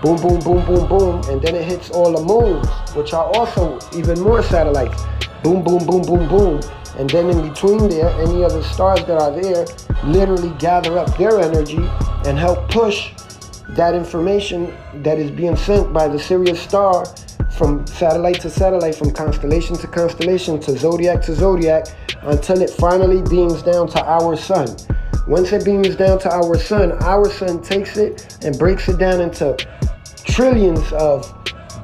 Boom, boom, boom, boom, boom. And then it hits all the moons, which are also even more satellites. Boom, boom, boom, boom, boom. And then in between there, any other stars that are there literally gather up their energy and help push that information that is being sent by the Sirius star from satellite to satellite, from constellation to constellation, to zodiac, until it finally beams down to our sun. Once it beams down to our sun takes it and breaks it down into trillions of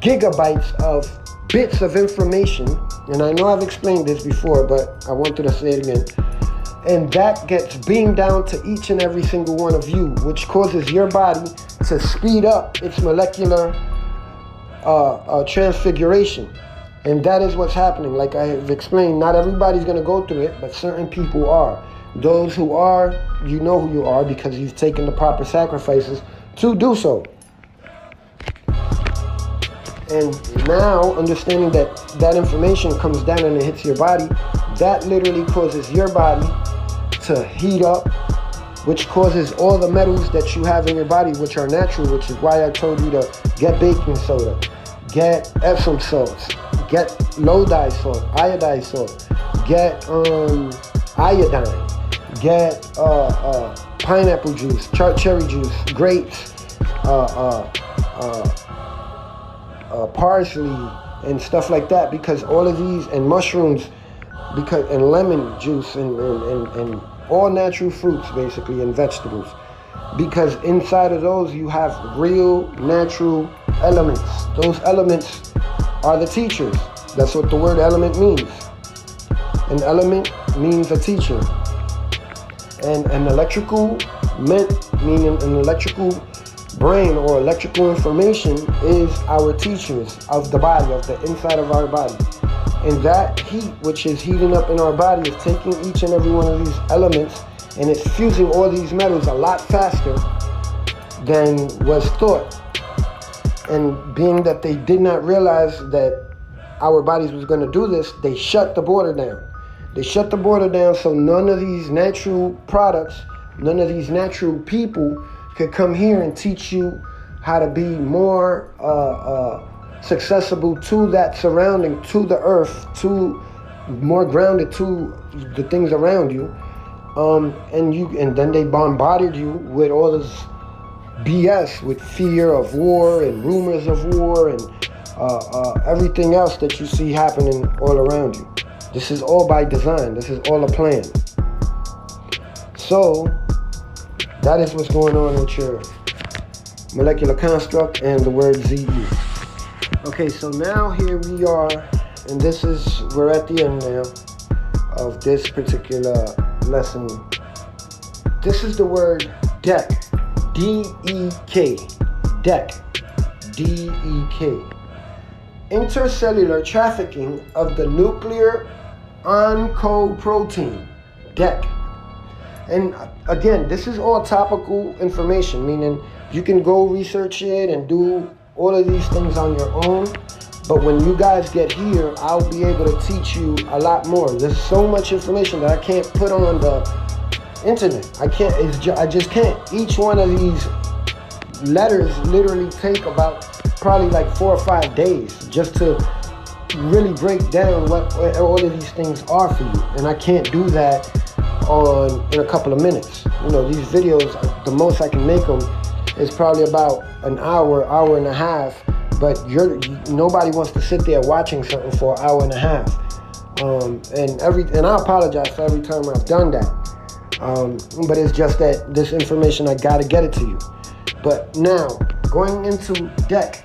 gigabytes of bits of information. And I know I've explained this before, but I wanted to say it again. And that gets beamed down to each and every single one of you, which causes your body to speed up its molecular transfiguration. And that is what's happening. Like I have explained, not everybody's going to go through it, but certain people are. Those who are, you know who you are because you've taken the proper sacrifices to do so. And now, understanding that that information comes down and it hits your body, that literally causes your body to heat up, which causes all the metals that you have in your body, which are natural, which is why I told you to get baking soda, get Epsom salts, get lodized salt, iodized salt, get iodine, get pineapple juice, cherry juice, grapes, parsley, and stuff like that, because all of these, and mushrooms, and lemon juice, and all natural fruits basically, and vegetables, because inside of those you have real natural elements. Those elements are the teachers. That's what the word element means. An element means a teacher, and an electrical meaning an electrical brain or electrical information is our teachers of the body, of the inside of our body. And that heat, which is heating up in our body, is taking each and every one of these elements and it's fusing all these metals a lot faster than was thought. And being that they did not realize that our bodies was going to do this, they shut the border down. They shut the border down so none of these natural products, none of these natural people could come here and teach you how to be more accessible to that surrounding, to the earth, to more grounded to the things around you. And then they bombarded you with all this BS, with fear of war and rumors of war and everything else that you see happening all around you. This is all by design. This is all a plan. So that is what's going on with your molecular construct and the word ZE. Okay, so now here we are, and we're at the end now of this particular lesson. This is the word DEK, D-E-K, DEK, D-E-K. Intercellular trafficking of the nuclear oncoprotein, DEK. And again, this is all topical information, meaning You can go research it and do all of these things on your own. But when you guys get here, I'll be able to teach you a lot more. There's so much information that I can't put on the internet. I just can't. Each one of these letters literally take about probably like 4 or 5 days just to really break down what all of these things are for you. And I can't do that in a couple of minutes. You know, these videos, the most I can make them is probably about an hour and a half. But nobody wants to sit there watching something for an hour and a half. And I apologize for every time I've done that. But it's just that this information, I gotta get it to you. But now, going into DEC,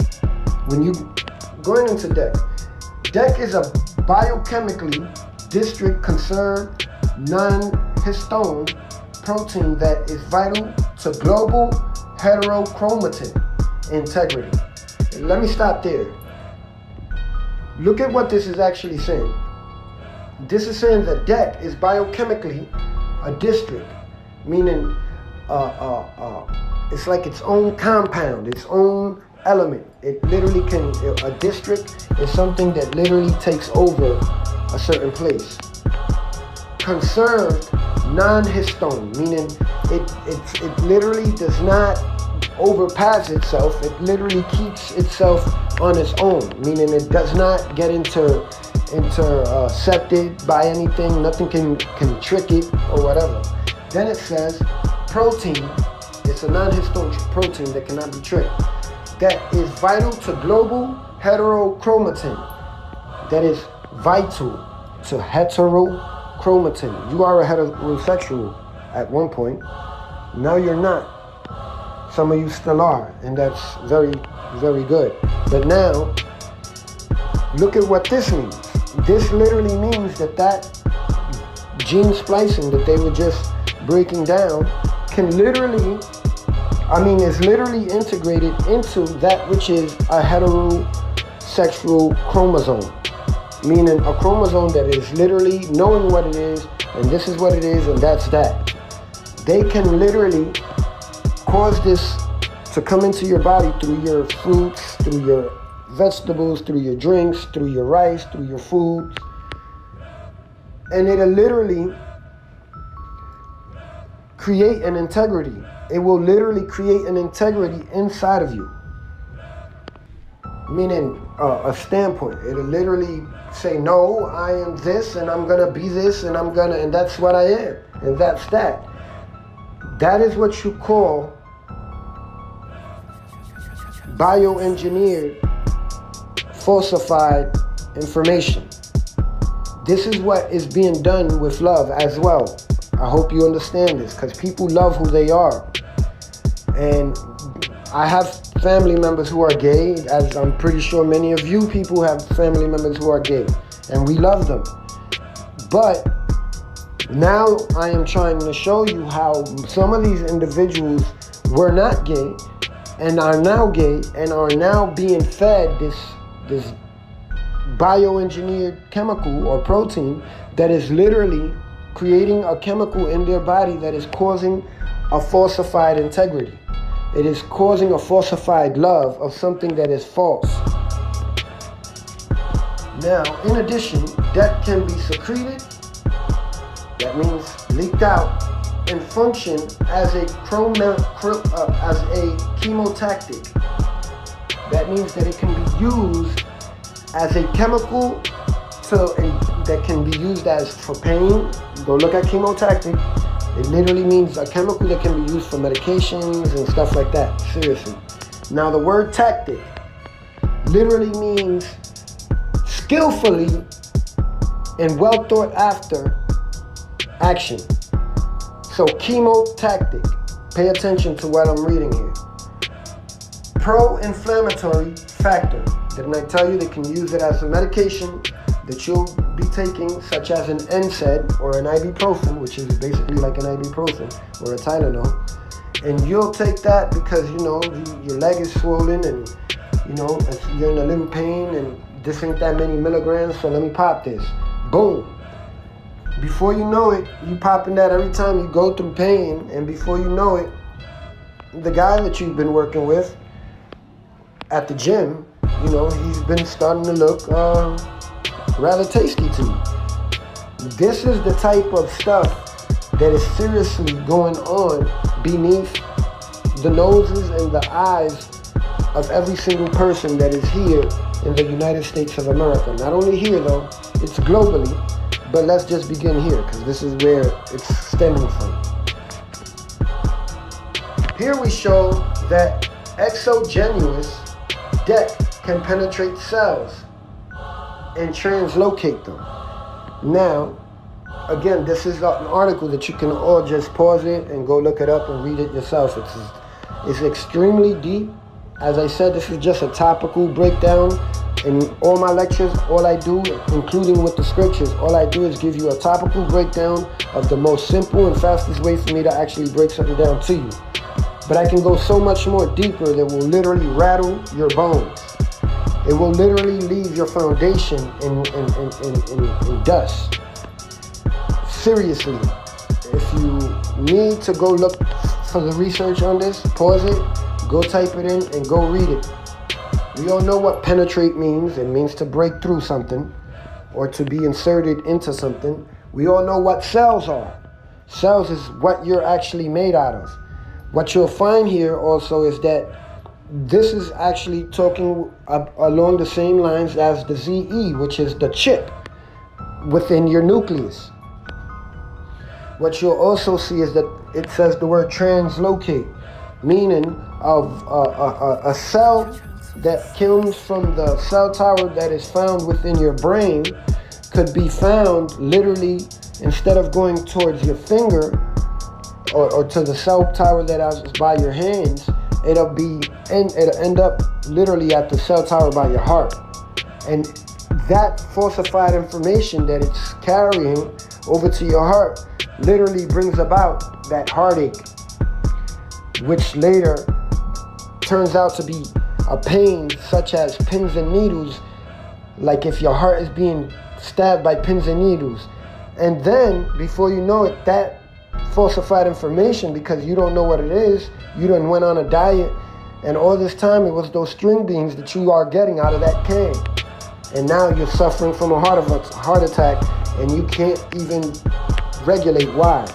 DEC is a biochemically district conserved non-histone protein that is vital to global heterochromatin integrity. Let me stop there. Look at what this is actually saying. This is saying that DEC is biochemically a district, meaning it's like its own compound, its own element. It literally a district is something that literally takes over a certain place. Conserved non-histone, meaning it literally does not overpass itself. It literally keeps itself on its own, meaning it does not get intercepted by anything. Nothing can trick it or whatever. Then it says protein. It's a non-histone protein that cannot be tricked. That is vital to global heterochromatin. That is vital to heterochromatin. You are a heterosexual at one point. Now you're not. Some of you still are, and that's very, very good. But now, look at what this means. This literally means that gene splicing that they were just breaking down is literally integrated into that which is a heterosexual chromosome. Meaning a chromosome that is literally knowing what it is, and this is what it is, and that's that. They can literally cause this to come into your body through your fruits, through your vegetables, through your drinks, through your rice, through your foods. And it'll literally create an integrity. It will literally create an integrity inside of you. Meaning a standpoint. It'll literally say, no, I am this, and I'm gonna be this, and and that's what I am, and that's that. That is what you call bioengineered, falsified information. This is what is being done with love as well. I hope you understand this, because people love who they are. And I have family members who are gay, as I'm pretty sure many of you people have family members who are gay, and we love them. But now I am trying to show you how some of these individuals were not gay and are now gay and are now being fed this bioengineered chemical or protein that is literally creating a chemical in their body that is causing a falsified integrity. It is causing a falsified love of something that is false. Now, in addition, that can be secreted, that means leaked out, and function as a chemotactic. That means that it can be used as a chemical that can be used as for pain. Go look at chemotactic. It literally means a chemical that can be used for medications and stuff like that. Seriously. Now the word tactic literally means skillfully and well thought after action. So chemotactic, pay attention to what I'm reading here. Pro-inflammatory factor. Didn't I tell you they can use it as a medication that you'll be taking, such as an NSAID or an ibuprofen, which is basically like an ibuprofen or a Tylenol. And you'll take that because, your leg is swollen and, you're in a little pain and this ain't that many milligrams, so let me pop this. Boom. Before you know it, you popping that every time you go through pain, and before you know it, the guy that you've been working with at the gym, he's been starting to look rather tasty to you. This is the type of stuff that is seriously going on beneath the noses and the eyes of every single person that is here in the United States of America. Not only here though, it's globally, but let's just begin here because this is where it's stemming from. Here we show that exogenous deck can penetrate cells and translocate them. Now, again, this is an article that you can all just pause it and go look it up and read it yourself. It's extremely deep. As I said, this is just a topical breakdown. In all my lectures, all I do, including with the scriptures, all I do is give you a topical breakdown of the most simple and fastest way for me to actually break something down to you. But I can go so much more deeper that will literally rattle your bones. It will literally leave your foundation in dust. Seriously, if you need to go look for the research on this, pause it, go type it in, and go read it. We all know what penetrate means. It means to break through something or to be inserted into something. We all know what cells are. Cells is what you're actually made out of. What you'll find here also is that this is actually talking along the same lines as the ZE, which is the chip within your nucleus. What you'll also see is that it says the word translocate, meaning of a cell that comes from the cell tower that is found within your brain could be found literally, instead of going towards your finger or to the cell tower that is by your hands, it'll end up literally at the cell tower by your heart. And that falsified information that it's carrying over to your heart literally brings about that heartache, which later turns out to be a pain such as pins and needles, like if your heart is being stabbed by pins and needles. And then, before you know it, that falsified information, because you don't know what it is, you done went on a diet, and all this time it was those string beans that you are getting out of that can. And now you're suffering from a heart attack, and you can't even regulate why.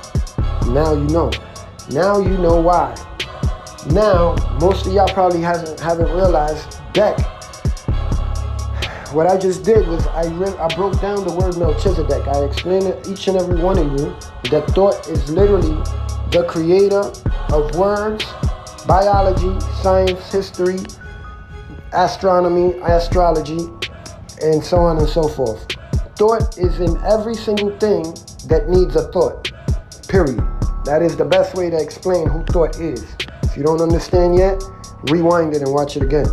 Now you know. Now you know why. Now, most of y'all probably haven't realized that what I just did was I broke down the word Melchizedek. I explained to each and every one of you that thought is literally the creator of words, biology, science, history, astronomy, astrology, and so on and so forth. Thought is in every single thing that needs a thought, period. That is the best way to explain who thought is. If you don't understand yet, rewind it and watch it again.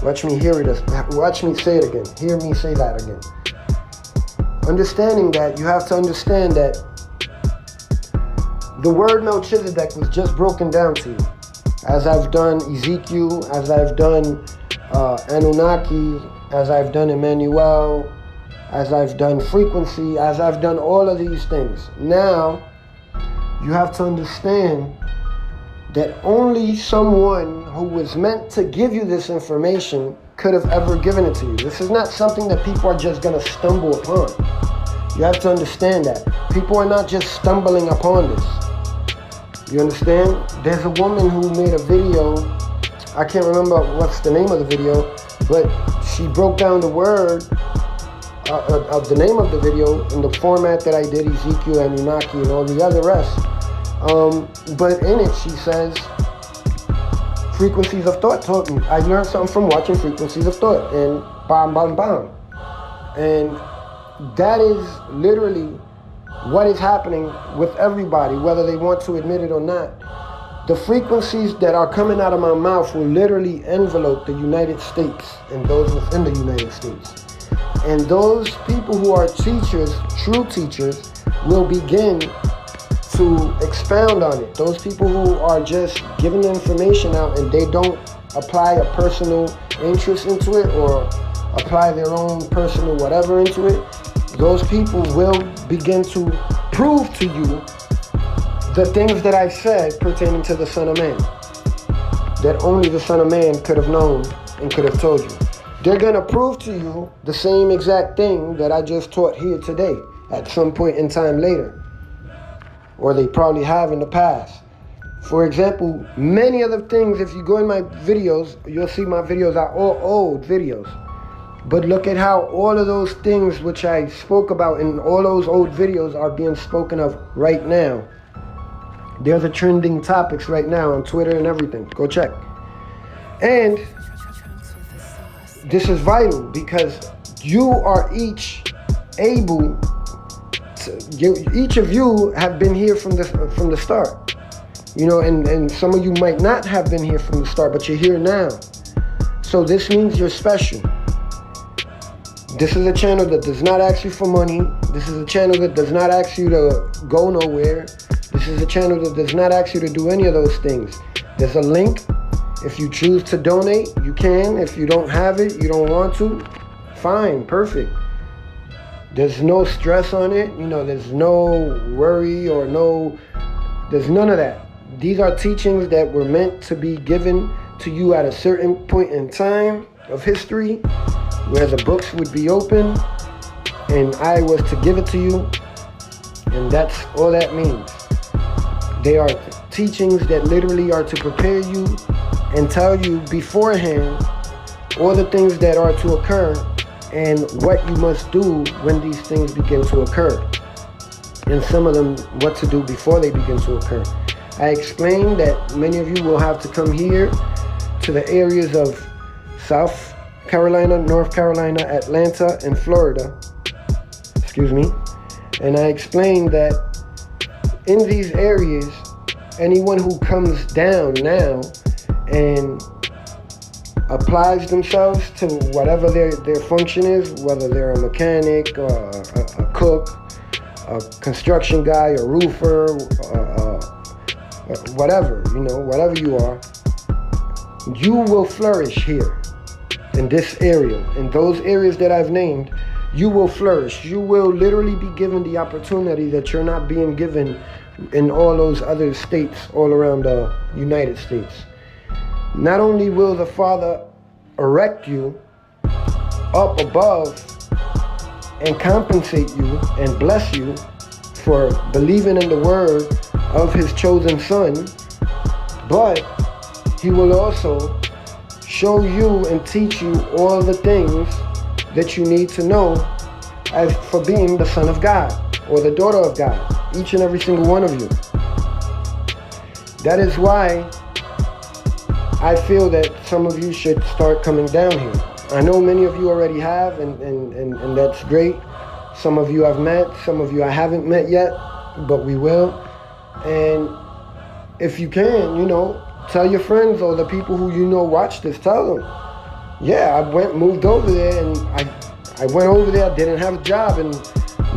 Watch me hear it. Watch me say it again. Hear me say that again. Understanding that, you have to understand that the word Melchizedek was just broken down to you. As I've done Ezekiel, as I've done Anunnaki, as I've done Emmanuel, as I've done frequency, as I've done all of these things. Now, you have to understand that only someone who was meant to give you this information could have ever given it to you. This is not something that people are just going to stumble upon. You have to understand that. People are not just stumbling upon this. You understand? There's a woman who made a video, I can't remember what's the name of the video, but she broke down the word of the name of the video in the format that I did, Ezekiel, Anunnaki, and all the other rest. But in it, she says, Frequencies of Thought taught me. I learned something from watching Frequencies of Thought, and bam, bam, bam. And that is literally what is happening with everybody, whether they want to admit it or not. The frequencies that are coming out of my mouth will literally envelope the United States and those within the United States. And those people who are teachers, true teachers, will begin to expound on it. Those people who are just giving the information out and they don't apply a personal interest into it or apply their own personal whatever into it, those people will begin to prove to you the things that I said pertaining to the Son of Man. that only the Son of Man could have known and could have told you. They're going to prove to you the same exact thing that I just taught here today at some point in time later. Or they probably have in the past. For example, many of the things, if you go in my videos, you'll see my videos are all old videos. But look at how all of those things which I spoke about in all those old videos are being spoken of right now. They're the trending topics right now on Twitter and everything. Go check. And this is vital because you are each able to, each of you have been here from the start. You know, and some of you might not have been here from the start, but you're here now. So this means you're special. This is a channel that does not ask you for money. This is a channel that does not ask you to go nowhere. This is a channel that does not ask you to do any of those things. There's a link. If you choose to donate, you can. If you don't have it, you don't want to, fine, perfect. There's no stress on it. You know, there's no worry or there's none of that. These are teachings that were meant to be given to you at a certain point in time of history where the books would be open and I was to give it to you, and that's all that means. They are teachings that literally are to prepare you and tell you beforehand all the things that are to occur and what you must do when these things begin to occur, and some of them what to do before they begin to occur. I explained that many of you will have to come here to the areas of South Carolina, North Carolina, Atlanta, and Florida. Excuse me. And I explained that in these areas, anyone who comes down now and applies themselves to whatever their function is, whether they're a mechanic, or a cook, a construction guy, a roofer, whatever, you know, whatever you are, you will flourish here in this area. In those areas that I've named, you will flourish. You will literally be given the opportunity that you're not being given in all those other states all around the United States. Not only will the Father erect you up above and compensate you and bless you for believing in the word of his chosen son, but he will also show you and teach you all the things that you need to know as for being the son of God or the daughter of God, each and every single one of you. That is why I feel that some of you should start coming down here. I know many of you already have, and that's great. Some of you I've met, some of you I haven't met yet, but we will. And if you can, you know, tell your friends or the people who you know watch this, tell them, yeah, I moved over there, and I went over there, I didn't have a job, and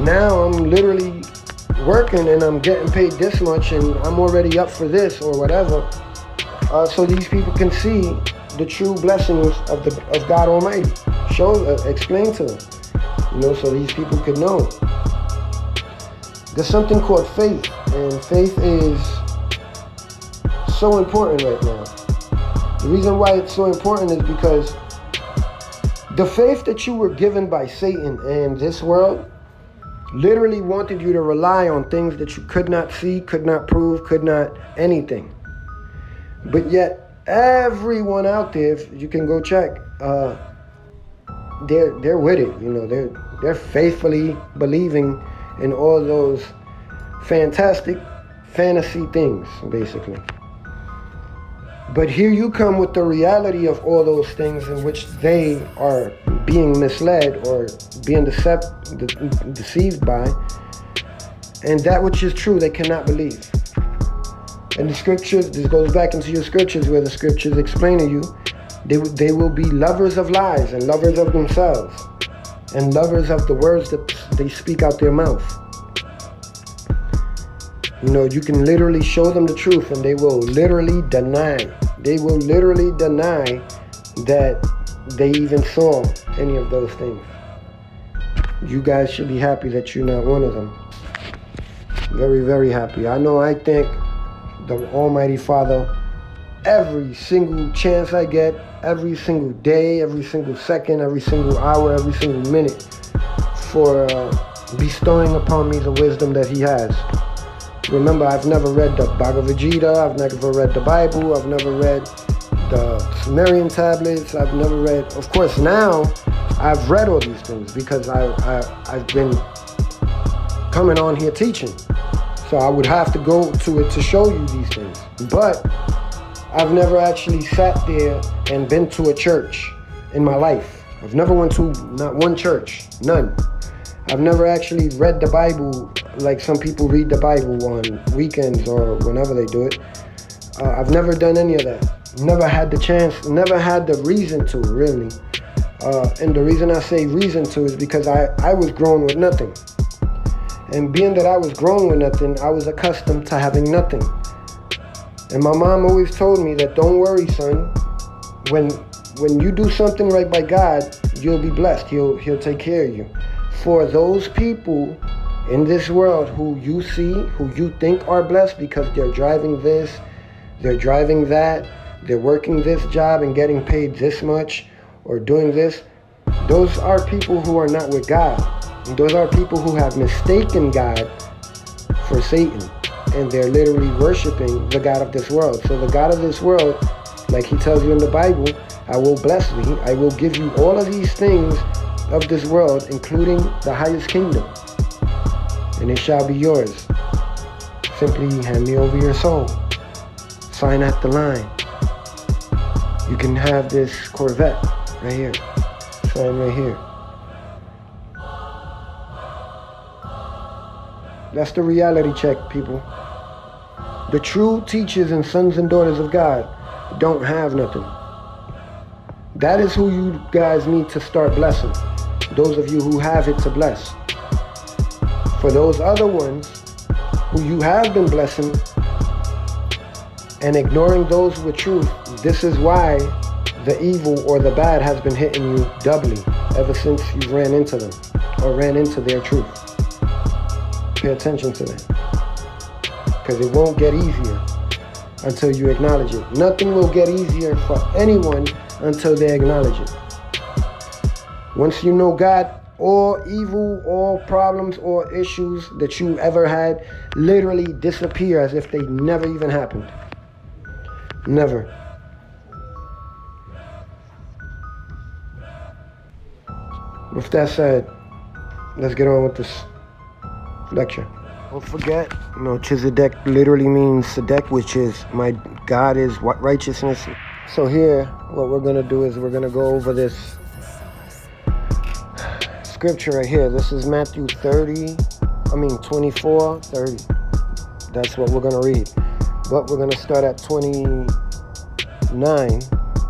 now I'm literally working and I'm getting paid this much and I'm already up for this or whatever. So these people can see the true blessings of God Almighty. Explain to them, you know, so these people could know. There's something called faith, and faith is so important right now. The reason why it's so important is because the faith that you were given by Satan and this world literally wanted you to rely on things that you could not see, could not prove, could not anything. But yet, everyone out there, you can go check, they're with it, you know, they're faithfully believing in all those fantastic fantasy things, basically. But here you come with the reality of all those things in which they are being misled or being deceived by, and that which is true they cannot believe. And the scriptures, this goes back into your scriptures where the scriptures explain to you, they will be lovers of lies and lovers of themselves and lovers of the words that they speak out their mouth. You know, you can literally show them the truth and they will literally deny. They will literally deny that they even saw any of those things. You guys should be happy that you're not one of them. Very, very happy. I know I thank the Almighty Father every single chance I get, every single day, every single second, every single hour, every single minute, for bestowing upon me the wisdom that he has. Remember, I've never read the Bhagavad Gita, I've never read the Bible, I've never read the Sumerian tablets, I've never read, of course now, I've read all these things because I've been coming on here teaching. So I would have to go to it to show you these things. But I've never actually sat there and been to a church in my life. I've never went to not one church, none. I've never actually read the Bible like some people read the Bible on weekends or whenever they do it. I've never done any of that. Never had the chance, never had the reason to, really. And the reason I say reason to is because I was grown with nothing. And being that I was grown with nothing, I was accustomed to having nothing. And my mom always told me that, don't worry, son. When you do something right by God, you'll be blessed. He'll take care of you. For those people in this world who you see, who you think are blessed because they're driving this, they're driving that, they're working this job and getting paid this much, or doing this, those are people who are not with God. And those are people who have mistaken God for Satan. And they're literally worshiping the God of this world. So the God of this world, like he tells you in the Bible, I will bless thee, I will give you all of these things of this world, including the highest kingdom, and it shall be yours. Simply hand me over your soul. Sign at the line. You can have this Corvette right here. Sign right here. That's the reality check, people. The true teachers and sons and daughters of God don't have nothing. That is who you guys need to start blessing. Those of you who have it to bless. For those other ones who you have been blessing and ignoring those with truth, this is why the evil or the bad has been hitting you doubly ever since you ran into them or ran into their truth. Pay attention to that, because it won't get easier until you acknowledge it. Nothing will get easier for anyone until they acknowledge it. Once you know God, all evil, all problems, all issues that you ever had literally disappear as if they never even happened. Never. With that said, let's get on with this lecture. Don't forget, Melchizedek literally means Sedek, which is my God is what righteousness. So here, what we're going to do is we're going to go over this scripture right here. This is Matthew 24, 30. That's what we're going to read. But we're going to start at 29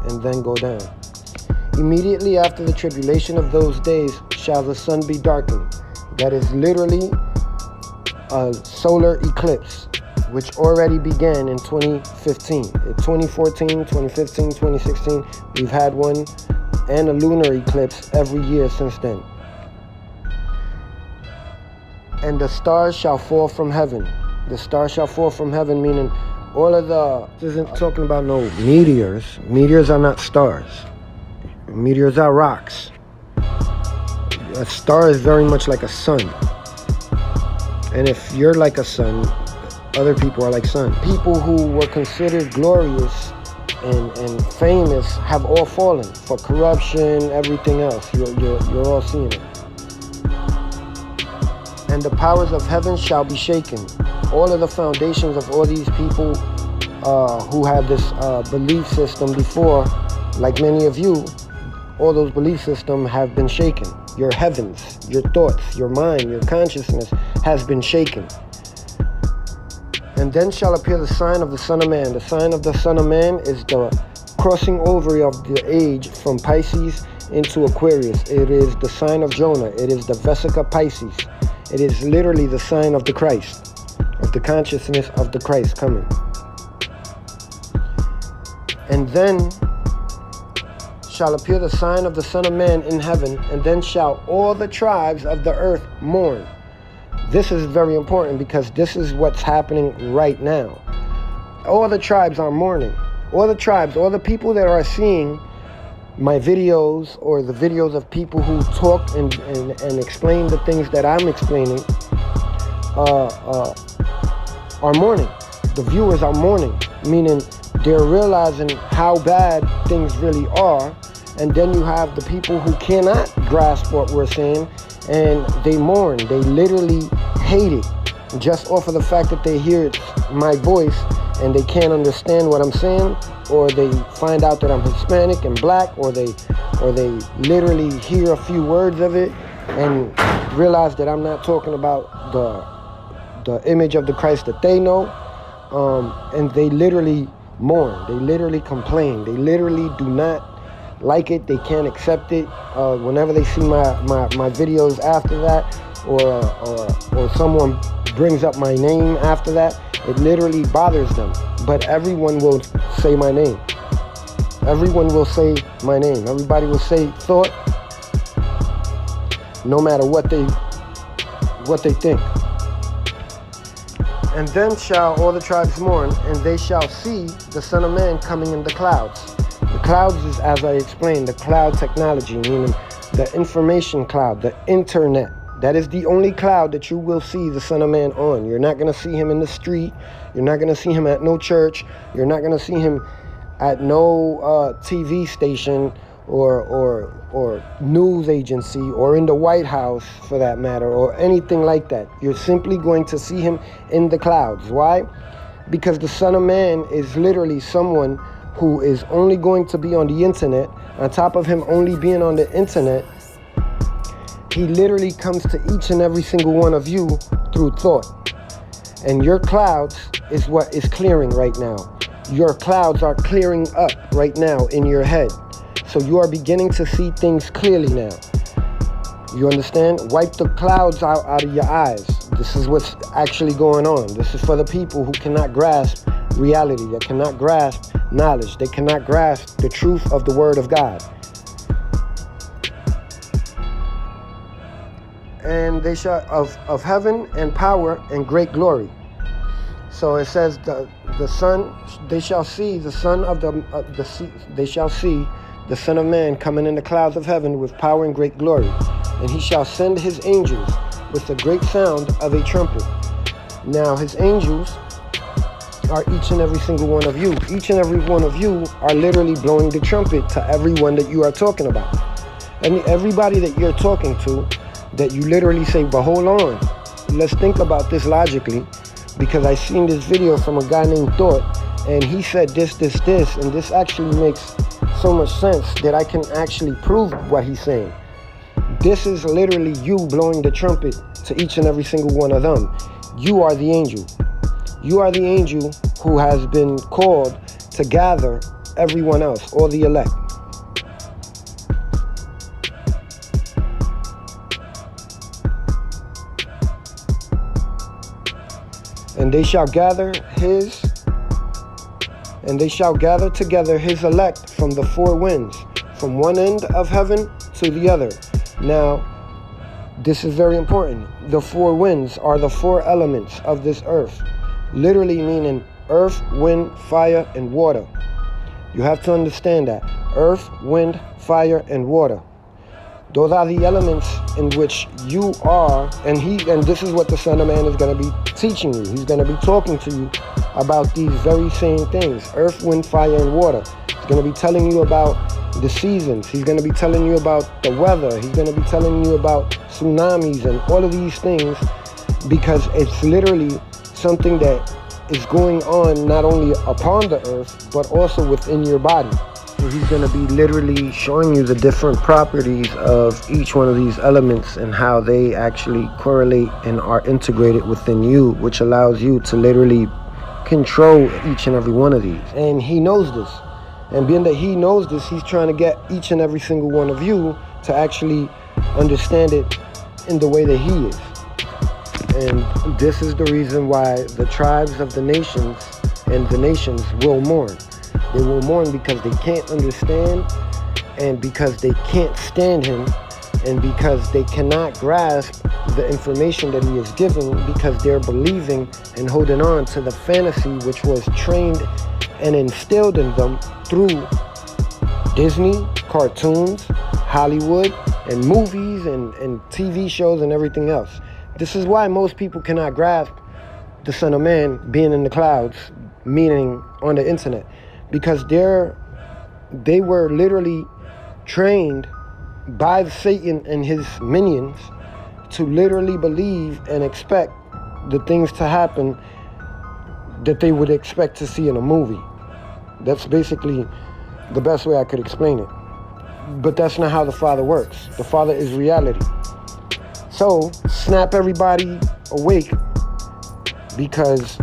and then go down. Immediately after the tribulation of those days shall the sun be darkened. That is literally a solar eclipse, which already began in 2015. In 2014, 2015, 2016, we've had one, and a lunar eclipse every year since then. And the stars shall fall from heaven. The stars shall fall from heaven, meaning all of this isn't talking about no meteors. Meteors are not stars. Meteors are rocks. A star is very much like a sun. And if you're like a sun, other people are like sun. People who were considered glorious and famous have all fallen for corruption, everything else. You're all seeing it. And the powers of heaven shall be shaken. All of the foundations of all these people who had this belief system before, like many of you, all those belief systems have been shaken. Your heavens, your thoughts, your mind, your consciousness has been shaken. And then shall appear the sign of the Son of Man. The sign of the Son of Man is the crossing over of the age from Pisces into Aquarius. It is the sign of Jonah. It is the Vesica Pisces. It is literally the sign of the Christ, of the consciousness of the Christ coming. And then shall appear the sign of the Son of Man in heaven, and then shall all the tribes of the earth mourn. This is very important because this is what's happening right now. All the tribes are mourning. all the tribes, all the people that are seeing my videos or the videos of people who talk and explain the things that I'm explaining are mourning. The viewers are mourning, meaning they're realizing how bad things really are. And then you have the people who cannot grasp what we're saying, and they mourn. They literally hate it just off of the fact that they hear my voice and they can't understand what I'm saying, or they find out that I'm Hispanic and black, or they literally hear a few words of it and realize that I'm not talking about the image of the Christ that they know, and they literally mourn. They literally complain. They literally do not like it. They can't accept it. Whenever they see my videos after that, or someone brings up my name after that, it literally bothers them. But everyone will say my name. Everyone will say my name. Everybody will say thought, no matter what they think. And then shall all the tribes mourn, and they shall see the Son of Man coming in the clouds. The clouds is, as I explained, the cloud technology, meaning the information cloud, the internet. That is the only cloud that you will see the Son of Man on. You're not going to see him in the street. You're not going to see him at no church. You're not going to see him at no TV station or news agency, or in the White House for that matter, or anything like that. You're simply going to see him in the clouds. Why? Because the Son of Man is literally someone who is only going to be on the internet. On top of him only being on the internet, he literally comes to each and every single one of you through thought. And your clouds is what is clearing right now. Your clouds are clearing up right now in your head. So you are beginning to see things clearly now. You understand? Wipe the clouds out of your eyes. This is what's actually going on. This is for the people who cannot grasp reality, that cannot grasp knowledge. They cannot grasp the truth of the Word of God. And they shall of heaven and power and great glory. So it says the Son, they shall see the Son of they shall see the Son of Man coming in the clouds of heaven with power and great glory. And he shall send his angels with the great sound of a trumpet. Now his angels are each and every single one of you. Each and every one of you are literally blowing the trumpet to everyone that you are talking about. And everybody that you're talking to, that you literally say, but hold on, let's think about this logically, because I seen this video from a guy named Thought, and he said this, and this actually makes so much sense that I can actually prove what he's saying. This is literally you blowing the trumpet to each and every single one of them. You are the angel. You are the angel who has been called to gather everyone else, all the elect. And they shall gather together his elect from the four winds, from one end of heaven to the other. Now, this is very important. The four winds are the four elements of this earth, literally meaning earth, wind, fire, and water. You have to understand that. Earth, wind, fire, and water. Those are the elements in which you are, and this is what the Son of Man is going to be teaching you. He's going to be talking to you about these very same things. Earth, wind, fire, and water. He's going to be telling you about the seasons. He's going to be telling you about the weather. He's going to be telling you about tsunamis and all of these things, because it's literally something that is going on not only upon the earth, but also within your body. So he's going to be literally showing you the different properties of each one of these elements and how they actually correlate and are integrated within you, which allows you to literally control each and every one of these. And he knows this. And being that he knows this, he's trying to get each and every single one of you to actually understand it in the way that he is. And this is the reason why the tribes of the nations and the nations will mourn. They will mourn because they can't understand, and because they can't stand him, And because they cannot grasp the information that he is giving, because they're believing and holding on to the fantasy which was trained and instilled in them through Disney, cartoons, Hollywood, and movies and TV shows and everything else. This is why most people cannot grasp the Son of Man being in the clouds, meaning on the internet, because they were literally trained by Satan and his minions to literally believe and expect the things to happen that they would expect to see in a movie. That's basically the best way I could explain it. But that's not how the Father works. The Father is reality. So snap everybody awake, because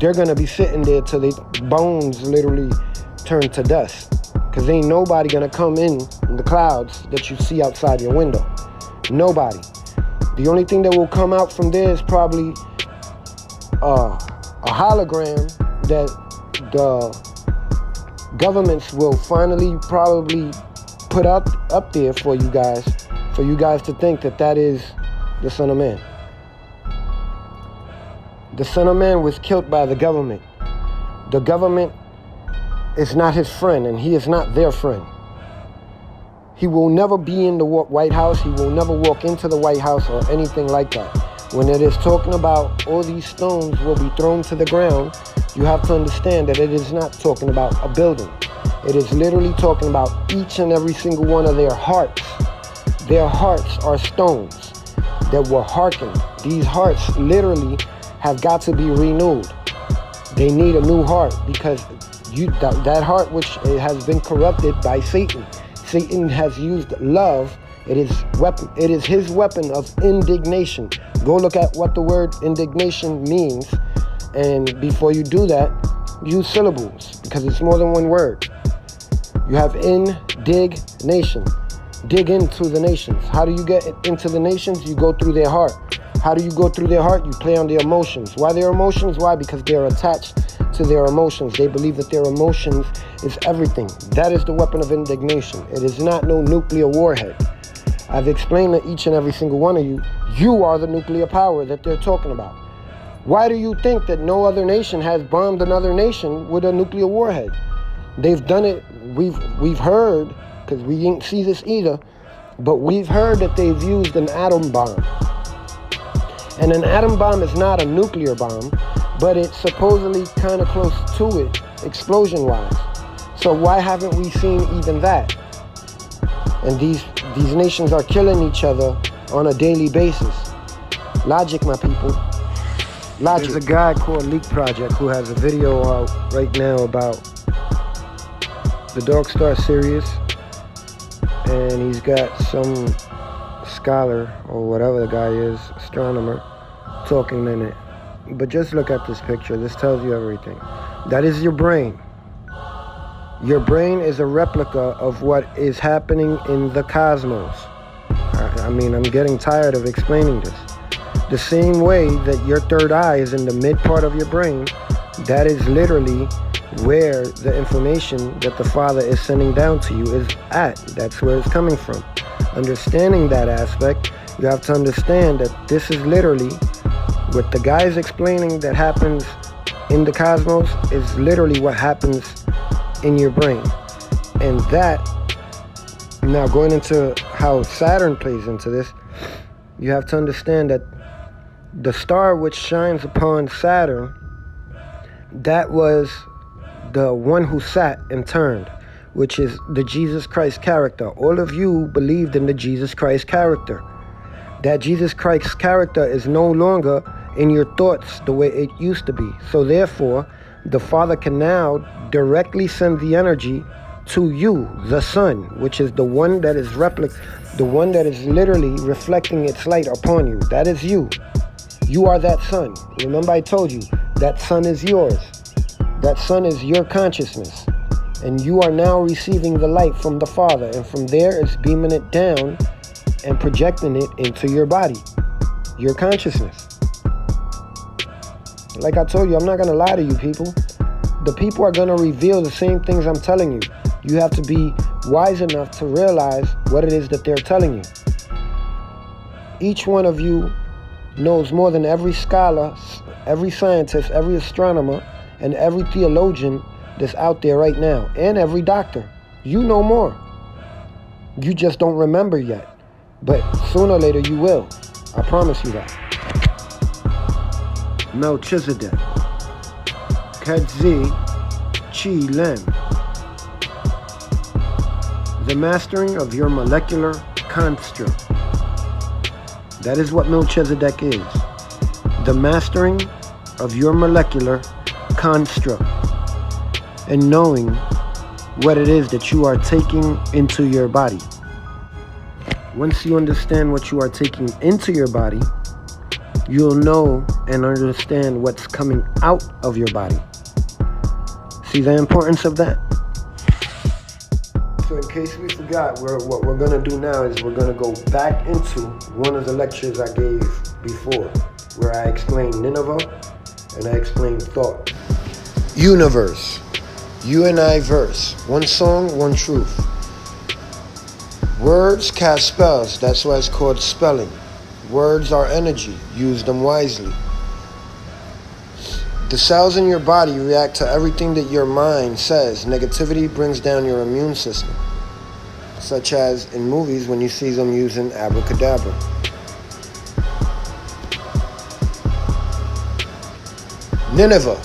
they're gonna be sitting there till their bones literally turn to dust. Because ain't nobody gonna come in the clouds that you see outside your window. Nobody. The only thing that will come out from there is probably a hologram that the governments will finally probably put up there for you guys to think that is the Son of Man. The Son of Man was killed by the government. The government is not his friend, and he is not their friend. He will never be in the White House. He will never walk into the White House or anything like that. When it is talking about all these stones will be thrown to the ground, you have to understand that it is not talking about a building. It is literally talking about each and every single one of their hearts. Their hearts are stones that were hearkened. These hearts literally have got to be renewed. They need a new heart, because that heart which has been corrupted by Satan. Satan has used love. It is his weapon of indignation. Go look at what the word indignation means, and before you do that, use syllables, because it's more than one word. You have indignation. Dig into the nations. How do you get into the nations? You go through their heart. How do you go through their heart? You play on their emotions. Why their emotions? Why? Because they're attached to their emotions. They believe that their emotions is everything. That is the weapon of indignation. It is not no nuclear warhead. I've explained to each and every single one of you, you are the nuclear power that they're talking about. Why do you think that no other nation has bombed another nation with a nuclear warhead? They've done it. We've heard, because we didn't see this either, but we've heard that they've used an atom bomb. And an atom bomb is not a nuclear bomb, but it's supposedly kind of close to it, explosion-wise. So why haven't we seen even that? And these nations are killing each other on a daily basis. Logic, my people. Logic. There's a guy called Leak Project who has a video out right now about the Dark Star series, and he's got some scholar or whatever the guy is, astronomer, talking in it. But just look at this picture. This tells you everything. That is your brain. Your brain is a replica of what is happening in the cosmos. I mean, I'm getting tired of explaining this. The same way that your third eye is in the mid part of your brain, that is literally where the information that the Father is sending down to you is at. That's where it's coming from. Understanding that aspect, you have to understand that this is literally what the guy is explaining that happens in the cosmos is literally what happens in your brain. And that, now going into how Saturn plays into this, you have to understand that the star which shines upon Saturn, that was the one who sat and turned, which is the Jesus Christ character. All of you believed in the Jesus Christ character. That Jesus Christ character is no longer in your thoughts the way it used to be. So therefore, the Father can now directly send the energy to you, the Son, which is the one that is the one that is literally reflecting its light upon you. That is you. You are that sun. Remember I told you, that sun is yours. That sun is your consciousness. And you are now receiving the light from the Father. And from there, it's beaming it down and projecting it into your body, your consciousness. Like I told you, I'm not going to lie to you people. The people are going to reveal the same things I'm telling you. You have to be wise enough to realize what it is that they're telling you. Each one of you knows more than every scholar, every scientist, every astronomer, and every theologian that's out there right now, and every doctor. You know more. You just don't remember yet. But sooner or later you will. I promise you that. Melchizedek. Ked-Ez-Ih, C-Lem. The mastering of your molecular construct. That is what Melchizedek is. The mastering of your molecular construct. And knowing what it is that you are taking into your body. Once you understand what you are taking into your body, you'll know and understand what's coming out of your body. See the importance of that? So in case we forgot, what we're going to do now is we're going to go back into one of the lectures I gave before, where I explained Nineveh and I explained thought. Universe. You and I verse. One song, one truth. Words cast spells. That's why it's called spelling. Words are energy. Use them wisely. The cells in your body react to everything that your mind says. Negativity brings down your immune system. Such as in movies when you see them using abracadabra. Nineveh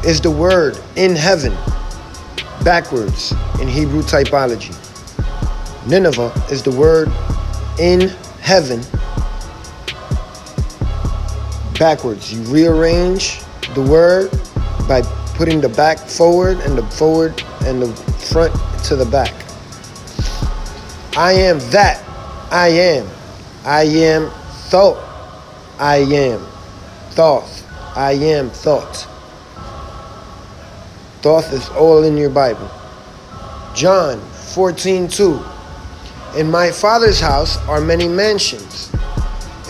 is the word in heaven, backwards in Hebrew typology. Nineveh is the word in heaven, backwards. You rearrange the word by putting the back forward and the front to the back. I am that. I am. I am thought. I am thought. I am thought. Thought is all in your Bible. John 14:2. In my Father's house are many mansions.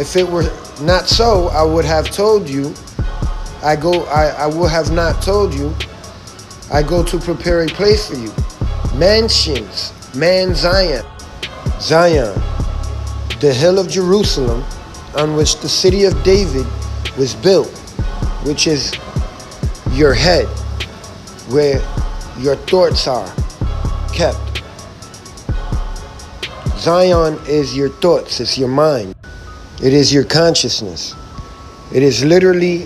If it were not so, I would have told you. I would have not told you. I go to prepare a place for you. Mansions. Man Zion. Zion. The hill of Jerusalem on which the city of David was built, which is your head, where your thoughts are kept. Zion is your thoughts, it's your mind. It is your consciousness. It is literally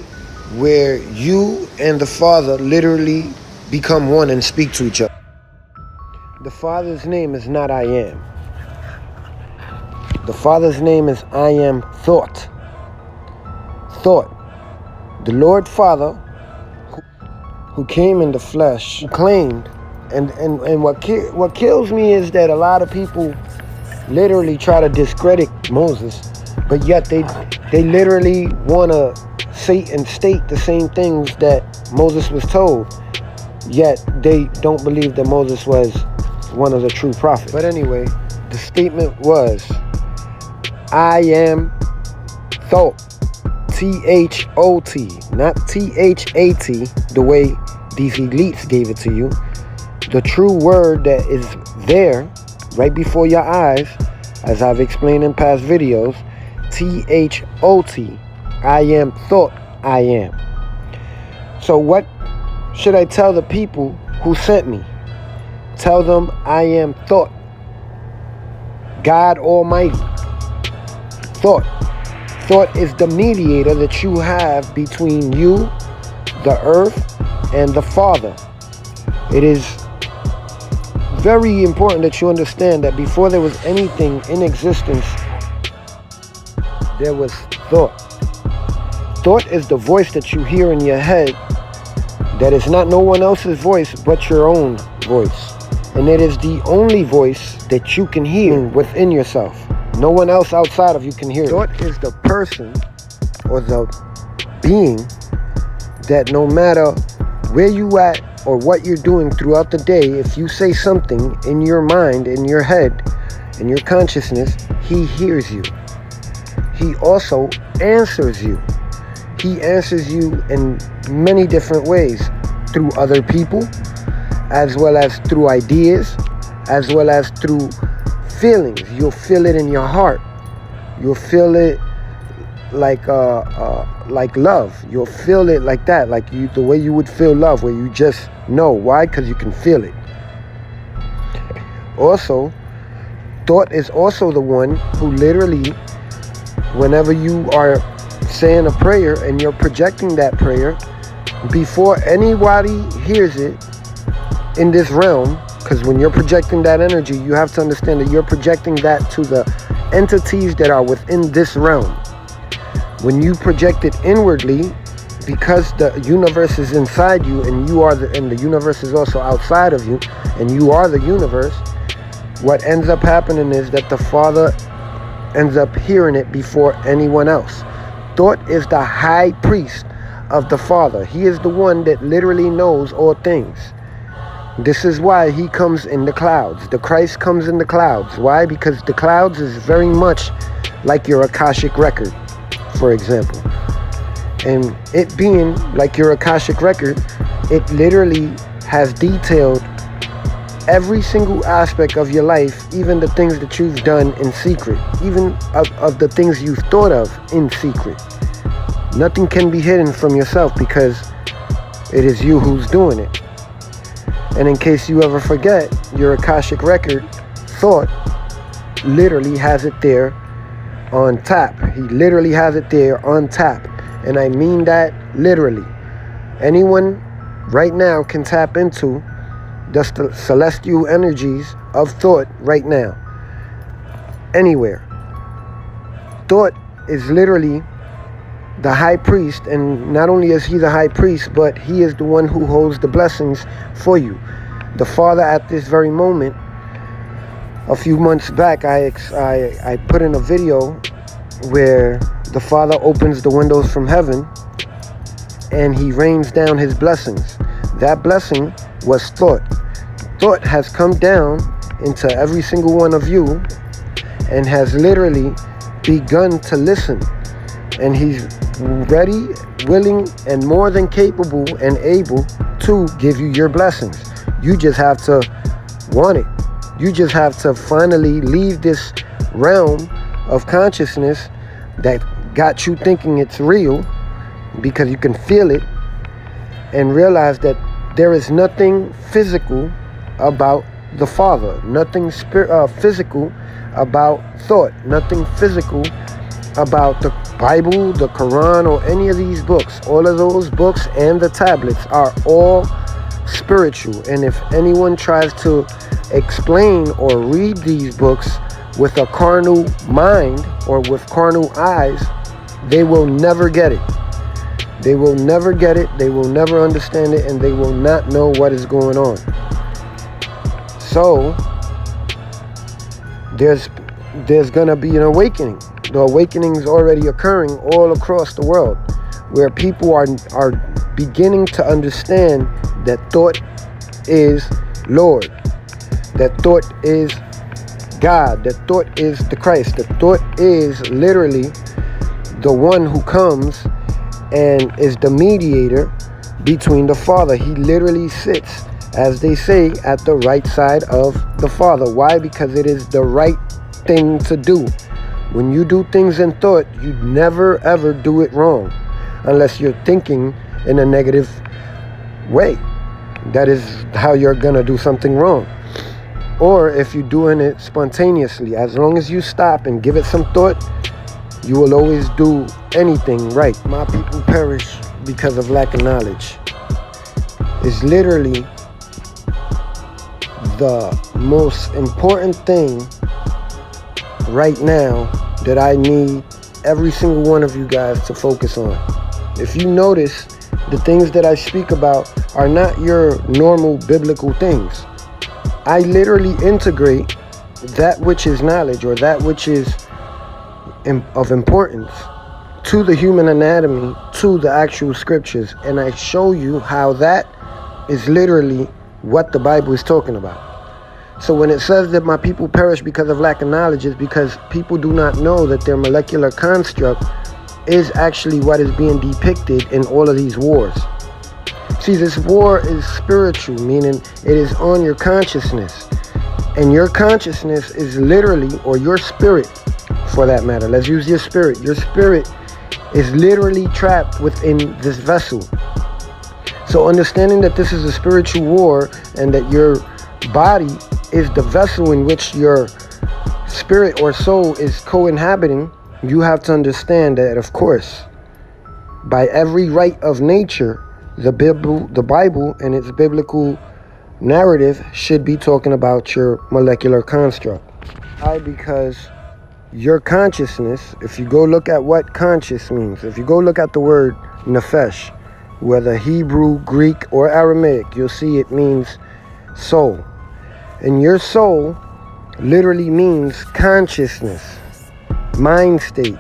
where you and the Father literally become one and speak to each other. The Father's name is not I am. The Father's name is I am thought. Thought. The Lord Father who came in the flesh, who claimed, and what kills me is that a lot of people literally try to discredit Moses, but yet they literally want to say and state the same things that Moses was told, yet they don't believe that Moses was one of the true prophets. But anyway, the statement was, I am thought. T-H-O-T, not T-H-A-T, the way these elites gave it to you. The true word that is there right before your eyes, as I've explained in past videos, T-H-O-T, I am thought, I am. So what should I tell the people who sent me? Tell them I am thought, God Almighty. Thought. Thought is the mediator that you have between you, the earth, and the Father. It is very important that you understand that before there was anything in existence, there was thought. Thought is the voice that you hear in your head that is not no one else's voice but your own voice. And it is the only voice that you can hear within yourself. No one else outside of you can hear it. Thought is the person or the being that no matter where you at or what you're doing throughout the day, if you say something in your mind, in your head, in your consciousness, he hears you. He also answers you. He answers you in many different ways, through other people, as well as through ideas, as well as through feelings. You'll feel it in your heart. You'll feel it like love. You'll feel it like that, like the way you would feel love, where you just know. Why? Because you can feel it. Also, thought is also the one who literally, whenever you are saying a prayer and you're projecting that prayer, before anybody hears it in this realm, because when you're projecting that energy, you have to understand that you're projecting that to the entities that are within this realm. When you project it inwardly, because the universe is inside you and you are and the universe is also outside of you, and you are the universe, what ends up happening is that the Father ends up hearing it before anyone else. Thought is the high priest of the Father. He is the one that literally knows all things. This is why he comes in the clouds. The Christ comes in the clouds. Why? Because the clouds is very much like your Akashic record, for example. And it being like your Akashic record, it literally has detailed every single aspect of your life, even the things that you've done in secret, even of the things you've thought of in secret. Nothing can be hidden from yourself because it is you who's doing it. And in case you ever forget, your Akashic record, thought, literally has it there on tap. He literally has it there on tap. And I mean that literally. Anyone right now can tap into the celestial energies of thought right now. Anywhere. Thought is literally the high priest, and not only is he the high priest, but he is the one who holds the blessings for you. The Father, at this very moment, a few months back, I put in a video where the Father opens the windows from heaven and he rains down his blessings. That blessing was thought. Thought has come down into every single one of you and has literally begun to listen. And he's ready, willing, and more than capable and able to give you your blessings. You just have to want it. You just have to finally leave this realm of consciousness that got you thinking it's real, because you can feel it, and realize that there is nothing physical about the Father, nothing physical about thought, nothing physical about the Bible, the Quran, or any of these books. All of those books and the tablets are all spiritual. And if anyone tries to explain or read these books with a carnal mind or with carnal eyes, they will never get it. They will never get it, they will never understand it, and they will not know what is going on. So there's gonna be an awakening. The awakening is already occurring all across the world, where people are beginning to understand that thought is Lord, that thought is God, that thought is the Christ, that thought is literally the one who comes and is the mediator between the Father. He literally sits, as they say, at the right side of the Father. Why? Because it is the right thing to do. When you do things in thought, you never ever do it wrong, unless you're thinking in a negative way. That is how you're gonna do something wrong. Or if you're doing it spontaneously, as long as you stop and give it some thought, you will always do anything right. My people perish because of lack of knowledge. It's literally the most important thing right now that I need every single one of you guys to focus on. If you notice, the things that I speak about are not your normal biblical things. I literally integrate that which is knowledge, or that which is of importance to the human anatomy, to the actual scriptures, and I show you how that is literally what the Bible is talking about. So when it says that my people perish because of lack of knowledge, it's because people do not know that their molecular construct is actually what is being depicted in all of these wars. See, this war is spiritual, meaning it is on your consciousness. And your consciousness is literally, or your spirit for that matter, let's use your spirit. Your spirit is literally trapped within this vessel. So understanding that this is a spiritual war and that your body is the vessel in which your spirit or soul is co-inhabiting, you have to understand that, of course, by every right of nature, the Bible and its biblical narrative should be talking about your molecular construct. Why? Because your consciousness, if you go look at what conscious means, if you go look at the word nefesh, whether Hebrew, Greek, or Aramaic, you'll see it means soul. And your soul literally means consciousness, mind state.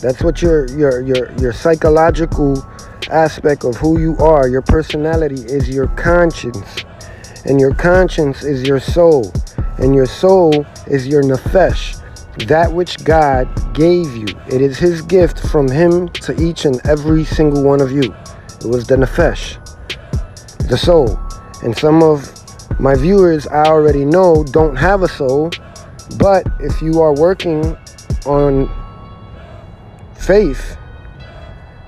That's what your psychological aspect of who you are, your personality is your conscience. And your conscience is your soul. And your soul is your nefesh, that which God gave you. It is his gift from him to each and every single one of you. It was the nefesh, the soul. And some of my viewers, I already know, don't have a soul. But if you are working on faith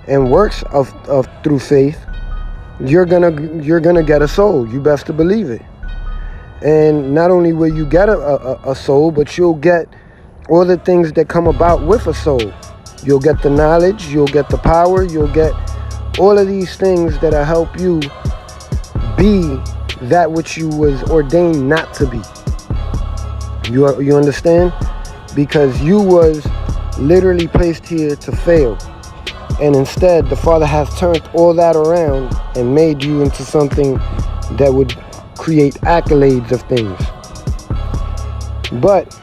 and works of through faith, you're gonna get a soul. You best to believe it. And not only will you get a soul, but you'll get all the things that come about with a soul. You'll get the knowledge, you'll get the power, you'll get all of these things that'll help you be that which you was ordained not to be. You understand? Because you was literally placed here to fail. And instead, the Father has turned all that around and made you into something that would create accolades of things. But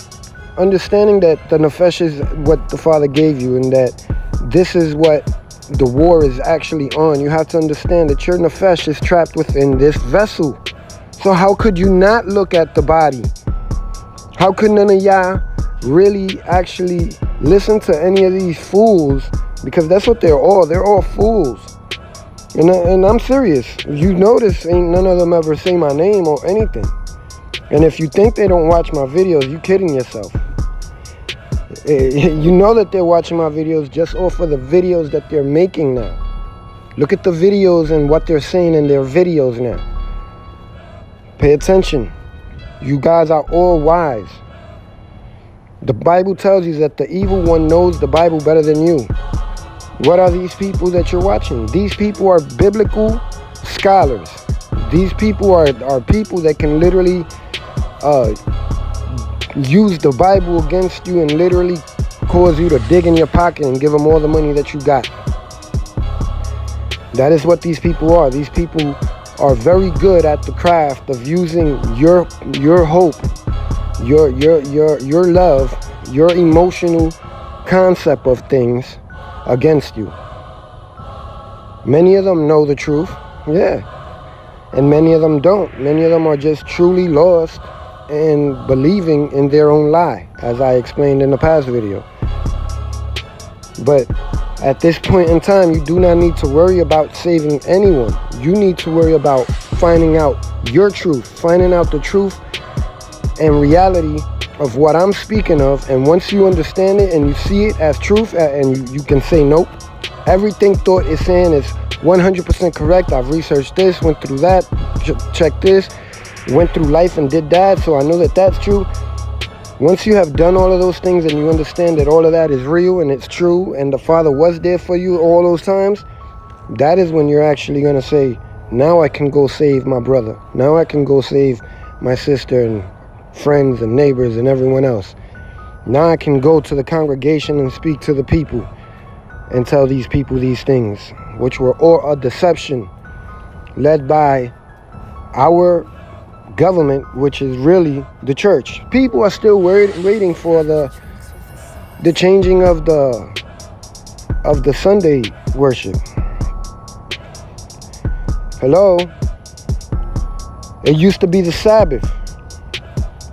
understanding that the nefesh is what the Father gave you and that this is what the war is actually on, you have to understand that your nefesh is trapped within this vessel. So how could you not look at the body? How could none of y'all really actually listen to any of these fools? Because that's what they're all fools. And I'm serious. You notice ain't none of them ever say my name or anything. And if you think they don't watch my videos, you kidding yourself. You know that they're watching my videos just off of the videos that they're making now. Look at the videos and what they're saying in their videos now. Pay attention. You guys are all wise. The Bible tells you that the evil one knows the Bible better than you. What are these people that you're watching? These people are biblical scholars. These people are people that can literally use the Bible against you and literally cause you to dig in your pocket and give them all the money that you got. That is what these people are. These people are very good at the craft of using your hope, your love, your emotional concept of things against you. Many of them know the truth, yeah, and many of them don't. Many of them are just truly lost and believing in their own lie, as I explained in the past video. But at this point in time, you do not need to worry about saving anyone. You need to worry about finding out your truth, finding out the truth and reality of what I'm speaking of. And once you understand it and you see it as truth, and you can say, nope, everything Thought is saying is 100% correct. I've researched this, went through that, checked this, went through life and did that, so I know that that's true. Once you have done all of those things and you understand that all of that is real and it's true and the Father was there for you all those times, that is when you're actually going to say, now I can go save my brother. Now I can go save my sister and friends and neighbors and everyone else. Now I can go to the congregation and speak to the people and tell these people these things, which were all a deception led by our government, which is really the church. People are still waiting for the changing of the Sunday worship. Hello? It used to be the Sabbath.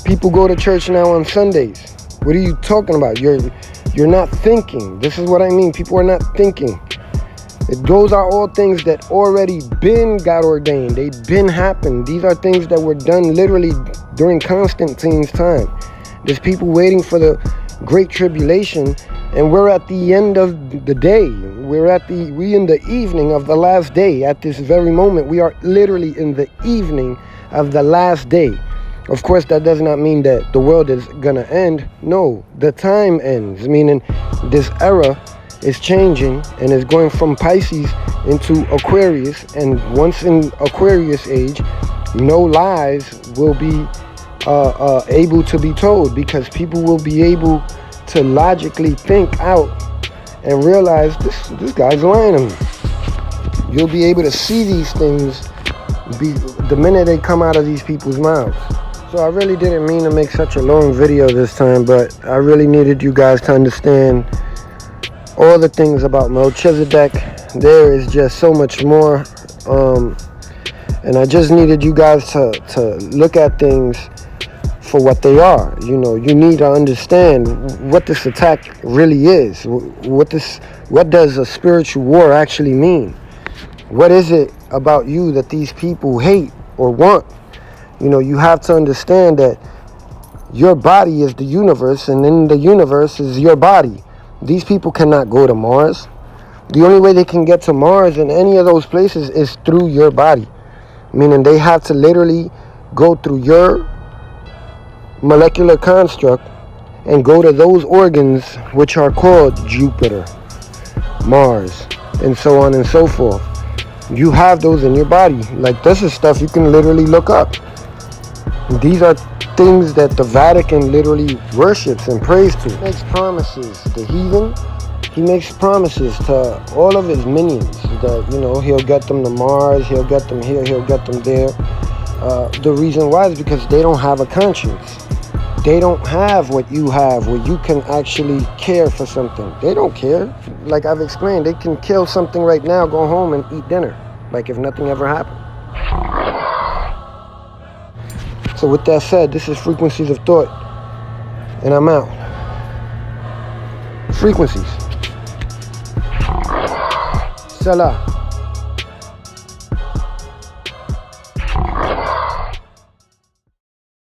People go to church now on Sundays. What are you talking about? You're not thinking. This is what I mean. People are not thinking. Those are all things that already been got ordained. They been happened. These are things that were done literally during Constantine's time. There's people waiting for the Great Tribulation, and we're at the end of the day. We in the evening of the last day. At this very moment, we are literally in the evening of the last day. Of course, that does not mean that the world is gonna end. No, the time ends, meaning this era is changing and is going from Pisces into Aquarius, and once in Aquarius age, no lies will be able to be told, because people will be able to logically think out and realize this guy's lying to me. You'll be able to see these things the minute they come out of these people's mouths. So I really didn't mean to make such a long video this time, but I really needed you guys to understand all the things about Melchizedek. There is just so much more, and I just needed you guys to look at things for what they are. You know, you need to understand what this attack really is. What does a spiritual war actually mean? What is it about you that these people hate or want? You know, you have to understand that your body is the universe, and in the universe is your body. These people cannot go to Mars. The only way they can get to Mars and any of those places is through your body. Meaning they have to literally go through your molecular construct and go to those organs which are called Jupiter, Mars, and so on and so forth. You have those in your body. Like, this is stuff you can literally look up. These are things that the Vatican literally worships and prays to. He makes promises. The heathen, he makes promises to all of his minions that, you know, he'll get them to Mars, he'll get them here, he'll get them there. The reason why is because they don't have a conscience. They don't have what you have, where you can actually care for something. They don't care. Like I've explained, they can kill something right now, go home and eat dinner, like if nothing ever happened. So with that said, this is Frequencies of Thought, and I'm out. Frequencies. Salah.